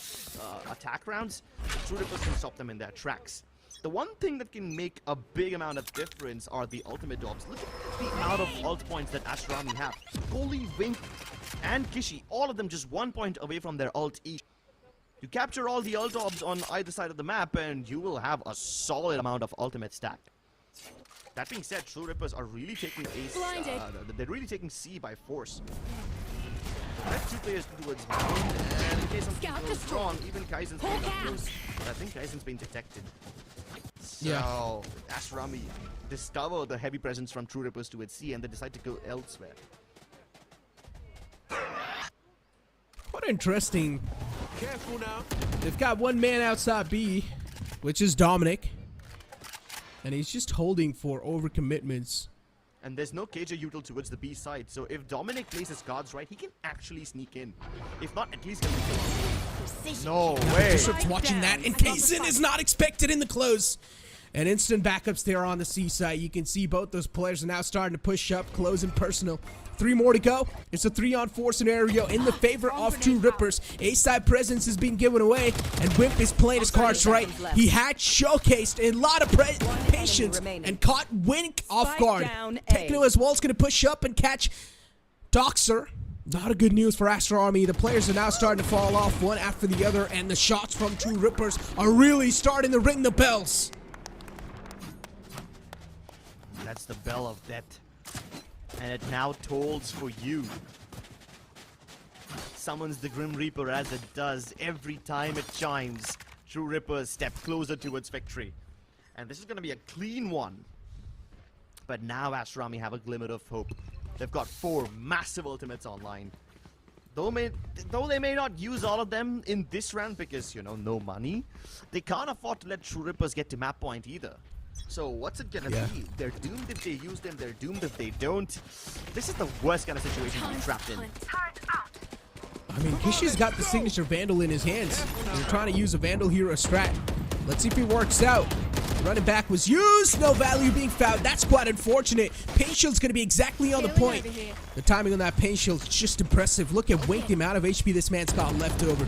attack rounds, True Rippers can stop them in their tracks. The one thing that can make a big amount of difference are the ultimate orbs. Look at the amount of ult points that Aster Army have. Kohli, Wink, and Kishi, all of them just 1 point away from their ult each. You capture all the ult orbs on either side of the map, and you will have a solid amount of ultimate stack. That being said, True Rippers are really taking they're really taking C by force. Left 2 players towards down, and in case something goes wrong, even Kaizen's been up close. But I think Kaizen's been detected. So, Aster Army discover the heavy presence from True Rippers towards C, and they decide to go elsewhere. What interesting. Careful now. They've got one man outside B, which is Dominic. And he's just holding for overcommitments. And there's no Cager util towards the B side, so if Dominic plays his cards right, he can actually sneak in. If not, at least he'll be No way! Disrupt's watching that, and Kaizen is not expected in the close. And instant backups there on the C side. You can see both those players are now starting to push up, close and personal. 3 more to go. It's a 3-on-4 scenario in the favor of True Rippers. A-side presence is being given away, and Wimp is playing his cards right. He had showcased a lot of patience and caught Wink off guard. Techno as well is going to push up and catch Doxer. Not a good news for Aster Army. The players are now starting to fall off one after the other, and the shots from True Rippers are really starting to ring the bells. That's the bell of death. And it now tolls for you. Summons the Grim Reaper as it does every time it chimes. True Rippers step closer towards victory. And this is going to be a clean one. But now Aster Army have a glimmer of hope. They've got 4 massive ultimates online. Though they may not use all of them in this round because, you know, no money, they can't afford to let True Rippers get to map point either. So what's it gonna be? They're doomed if they use them, they're doomed if they don't. This is the worst kind of situation to be trapped in. I mean, Kishi's got the signature Vandal in his hands. They're trying to use a Vandal hero strat. Let's see if it works out. Running back was used, no value being found. That's quite unfortunate. Pain Shield's gonna be exactly on the point. The timing on that Pain Shield is just impressive. Look at Wink, the amount of HP this man's got left over.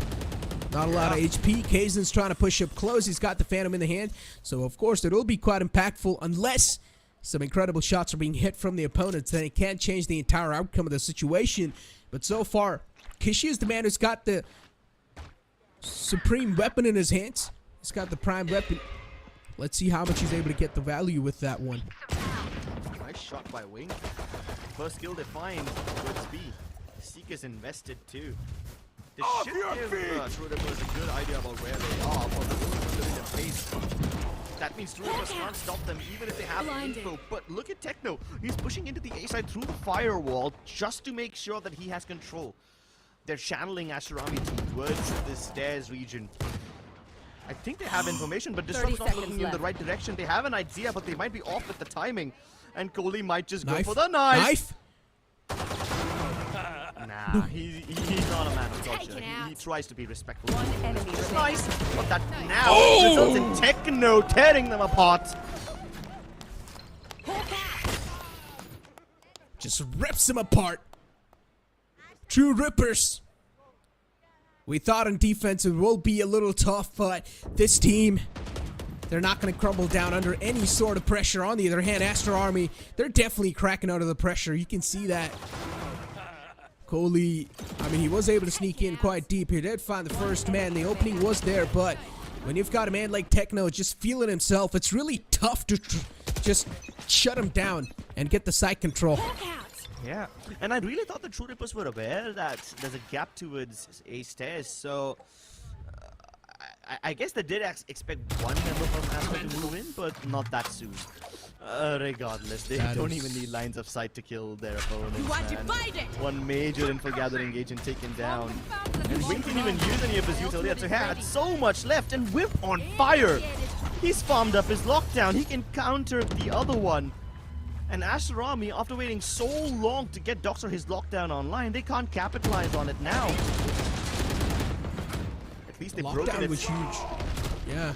Not a lot of HP. Kaizen's trying to push up close. He's got the Phantom in the hand. So, of course, it will be quite impactful unless some incredible shots are being hit from the opponents. Then it can't change the entire outcome of the situation. But so far, Kishi is the man who's got the supreme weapon in his hands. He's got the prime weapon. Let's see how much he's able to get the value with that one. Nice shot by Wing. First kill they find towards B. Seek is invested too. This should give True Rippers a good idea about where they are for the moment in the face. That means True Rippers can't stop them even if they have info. But look at Techno. He's pushing into the A side through the firewall just to make sure that he has control. They're channeling Aster Army towards the stairs region. I think they have information, but Disrupt's not looking in the right direction. They have an idea, but they might be off with the timing. And Kohli might just go for the knife. Nah, he's not a man of culture. He tries to be respectful. It's nice, but that now results in Techno tearing them apart. Just rips him apart. True Rippers We thought on defense it will be a little tough, but this team, they're not going to crumble down under any sort of pressure. On the other hand, Aster Army, they're definitely cracking under the pressure. You can see that. Coley, I mean, he was able to sneak in quite deep. He did find the first man. The opening was there, but when you've got a man like Techno just feeling himself, it's really tough to just shut him down and get the side control. Yeah, and I really thought the True Rippers were aware that there's a gap towards Aster, so I guess they did expect one member from Aster to move in, but not that soon. Regardless, they don't even need lines of sight to kill their opponents. You are divided. One major info gathering agent taken down. And Wing didn't even use any of his utility, so he had so much left, and Whip on fire! He's farmed up his lockdown, he can counter the other one. And Aster Army, after waiting so long to get Doxer his lockdown online, they can't capitalize on it now. At least they broke it. Lockdown was huge. Yeah.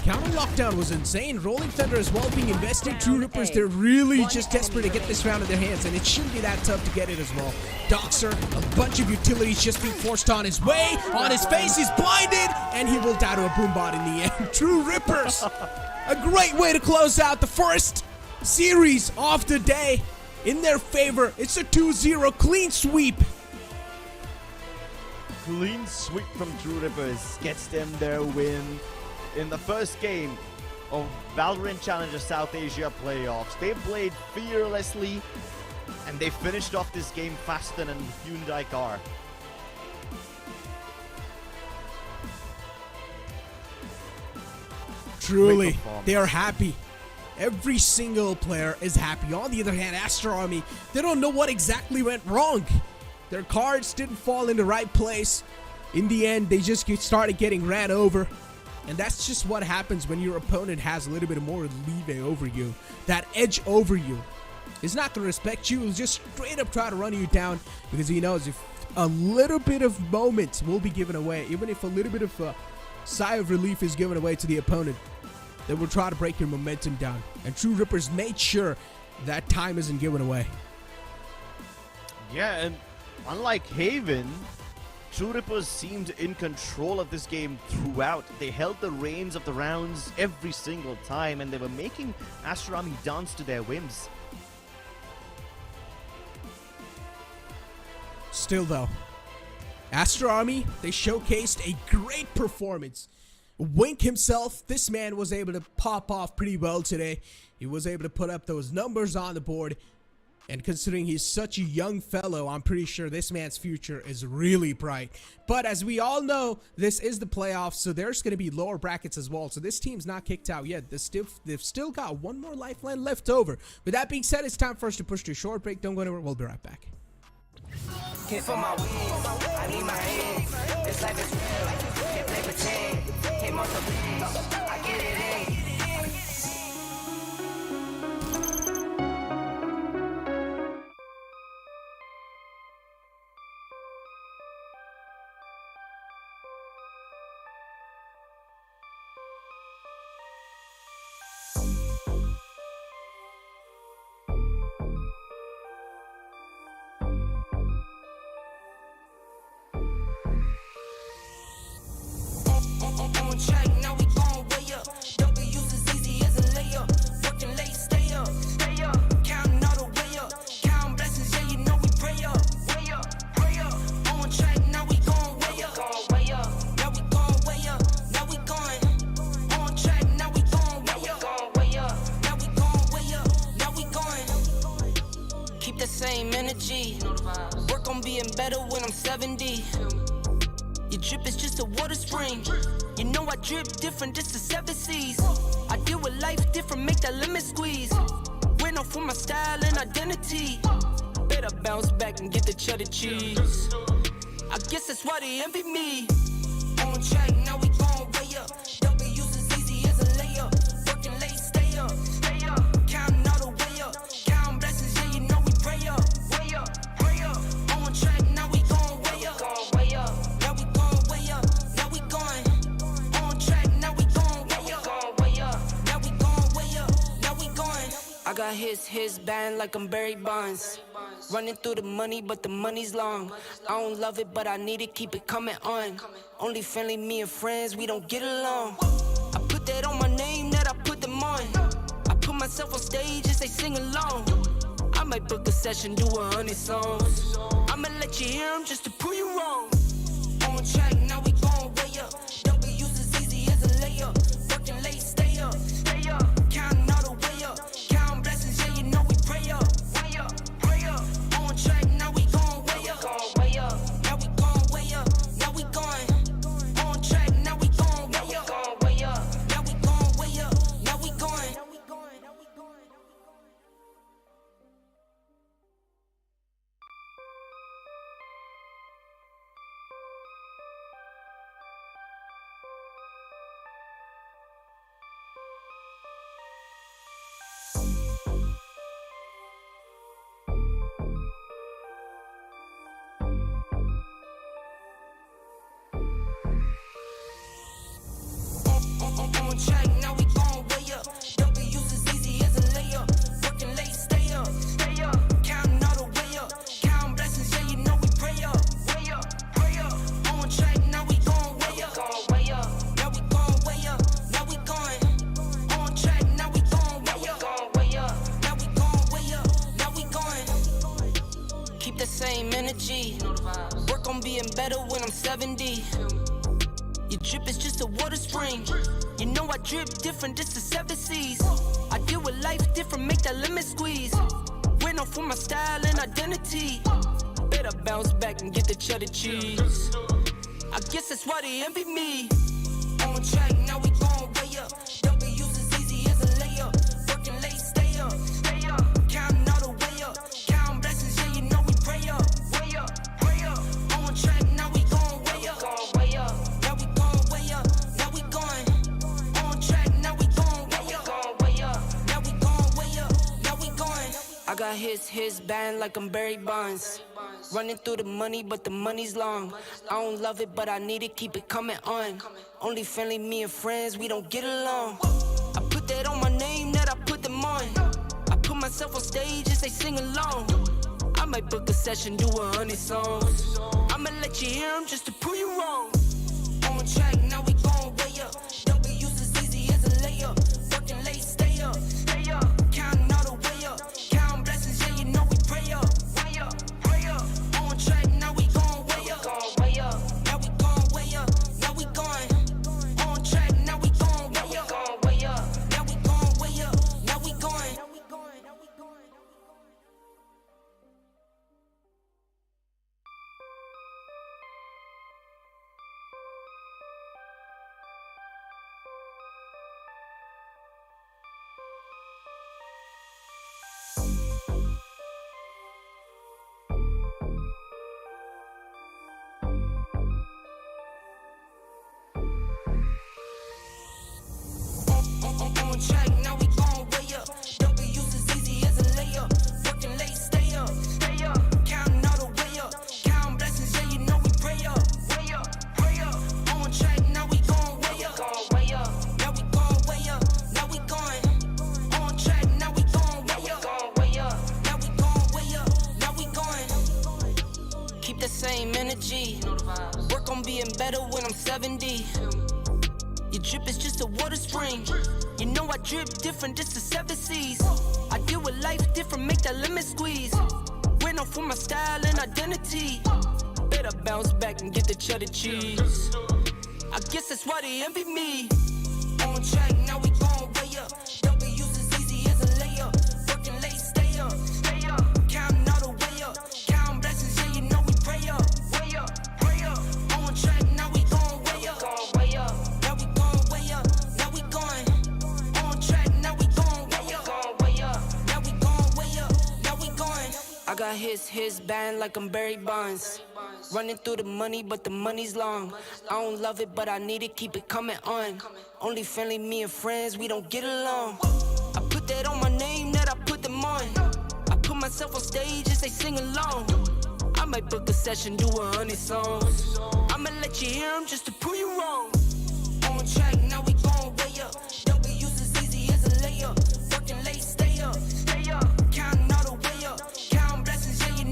Counter lockdown was insane. Rolling Thunder as well being invested. True Rippers, they're really just desperate to get this round in their hands, and it shouldn't be that tough to get it as well. Doxer, a bunch of utilities just being forced on his way. On his face, he's blinded, and he will die to a boombot in the end. True Rippers, a great way to close out the first series of the day in their favor. It's a 2-0 clean sweep. Clean sweep from True Rippers gets them their win in the first game of Valorant Challenger South Asia playoffs. They played fearlessly, and they finished off this game faster than a Hyundai car. Truly, they are happy. Every single player is happy. On the other hand, Aster Army, they don't know what exactly went wrong. Their cards didn't fall in the right place. In the end, they just started getting ran over. And that's just what happens when your opponent has a little bit more leeway over you. That edge over you. He's not going to respect you. He'll just straight up try to run you down, because he knows if a little bit of moment will be given away, even if a little bit of a sigh of relief is given away to the opponent, they will try to break your momentum down. And True Rippers made sure that time isn't given away. Yeah, and unlike Haven, True Rippers seemed in control of this game throughout. They held the reins of the rounds every single time, and they were making Aster Army dance to their whims. Still though, Aster Army, they showcased a great performance. Wink himself, this man was able to pop off pretty well today. He was able to put up those numbers on the board. And considering he's such a young fellow, I'm pretty sure this man's future is really bright. But as we all know, this is the playoffs, so there's going to be lower brackets as well. So this team's not kicked out yet. They've still got one more lifeline left over. With that being said, it's time for us to push to a short break. Don't go anywhere. We'll be right back. Hit for my wings, I need my hands. This life is real, can't play pretend. Came off the bench, I get it in. On track, now we gon' way up. W's as easy as a layup. Working late, stay up. Counting all the way up. Count blessings, yeah, you know we pray up. Way up, pray up. On track, now we gon' way up. Now we gon' way up. Now we going. On track, now we gon' way up. Now we gon' way up. Now we going. Keep the same energy. Work on being better when I'm 70. Your drip is just a water spring. You know I drip different, this the 7 C's. I deal with life different, make that limit squeeze. Went off for my style and identity. Better bounce back and get the cheddar cheese. I guess that's why they envy me. On track, now we gon' way up. W's as easy as a layup. Working late, stay up. Counting all the way up. Count blessings, yeah, you know we pray up. Pray up. On track, now we gon' way up. Now we gon' way up. Now we going. On track, now we gon' way up. Now we gon' way up. Now we going. I got his band like I'm Barry Bonds. Running through the money, but the money's long. I don't love it, but I need it, keep it coming on. Only friendly, me and friends, we don't get along. I put that on my name, that I put them on. I put myself on stage and they sing along. I might book a session, do 100 songs. I'ma let you hear them just to prove you wrong. On track, now we going way up. W's as easy as a layup. Working late, stay up. Counting all the way up. Counting blessings, yeah, you know we pray up. Way up, pray up. On track, now we going way up. Now we going way up. Now we going. On track, now we going way up. Now we going way up. Now we going. On track, now we going way up. W's as easy as a layup. Working late, stay up. Counting all the way up. Counting blessings, yeah, you know we pray up. Way up, pray up. On track, now we going way up. Now we going way up. Now we going. On track, now we going way up. Now we going way up. Now we going. Keep the same energy. Work on being better when I'm 70. Your drip is just a water spring. You know I drip different, this the 7 seas. I deal with life different, make that lemon squeeze. Went off for my style and identity. Better bounce back and get the cheddar cheese. I guess that's why they envy me. On track, now we going way up. W's as easy as a layup. Working late, stay up. Counting all the way up. Counting blessings, yeah, you know we pray up. Way up, pray up. On track, now we going way up. Now we going way up. Now we going. On track, now we going way up. Now we going way up. Now we going. I got his band like I'm Barry Bonds. Running through the money, but the money's long. I don't love it, but I need it, keep it coming on. Only friendly, me and friends, we don't get along. I put that on my name, that I put them on. I put myself on stage and they sing along. I might book a session, do 100 songs. I'ma let you hear them just to prove you wrong. On track, now we going way up. W's as easy as a layup. Working late, stay up. Counting all the way up. Counting blessings, yeah, you know we pray up. Way up, pray up. On track, now we going way up. Now we going way up. Now we going. On track, now we going way up. Now we going way up. Now we going. On track, now we going way up. W's as easy as a layup. Working late, stay up. Counting all the way up. Counting blessings, yeah, you know we pray up. Way up, pray up. On track, now we going way up. Now we going way up. Now we going. On track, now we going way up. Now we going way up. Now we going. Keep the same energy. Work on being better when I'm 70. Your drip is just a water spring. You know I drip different, this the 7 seas. I deal with life different, make that lemon squeeze. Went off for my style and identity. Better bounce back and get the cheddar cheese. I guess that's why they envy me. On track, now we going way up. W's as easy as a layup. Working late, stay up. Counting all the way up. Counting blessings, yeah, you know we pray up. Way up, pray up. On track, now we going way up. Now we going way up. Now we going. On track, now we going way up. Now we going way up. Now we going. I got his band like I'm Barry Bonds. Running through the money, but the money's long. I don't love it, but I need it, keep it coming on. Only friendly, me and friends, we don't get along. I put that on my name, that I put them on. I put myself on stage and they sing along. I might book a session, do 100 songs. I'ma let you hear them just to prove you wrong. On track, now we going way up. W's as easy as a layup. Working late, stay up. Counting all the way up. Counting blessings, yeah, you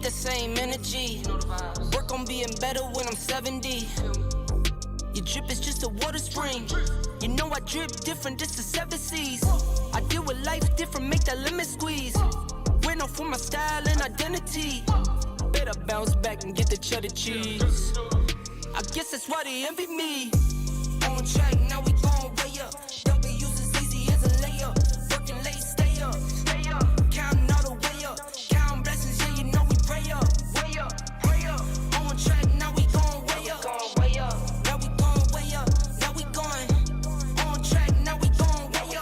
the same energy. Work on being better when I'm 70. Your drip is just a water spring. You know I drip different, just the 7 C's. I deal with life different, make that lemon squeeze. Went off for my style and identity. Better bounce back and get the cheddar cheese. I guess that's why they envy me. On track, now we gon' way up. W's as easy as a layup. Working late, stay up. Counting all the way up. Counting blessings, yeah, you know we pray up. Way up, way up. On track, now we gon' way up. Now we gon' way up. Now we going. On track, now we gon' way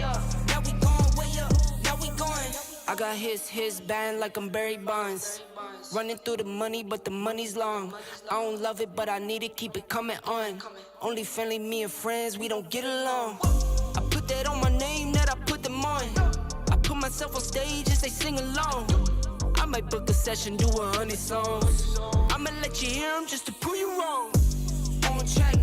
up. Now we gon' way up. Now we going. I got his band like I'm Barry Bonds. Running through the money, but the money's long. I don't love it, but I need it, keep it coming on. Only friendly, me and friends, we don't get along. I put that on my name, that I put them on. I put myself on stage as they sing along. I might book a session, do 100 songs. I'ma let you hear them just to prove you wrong. On track.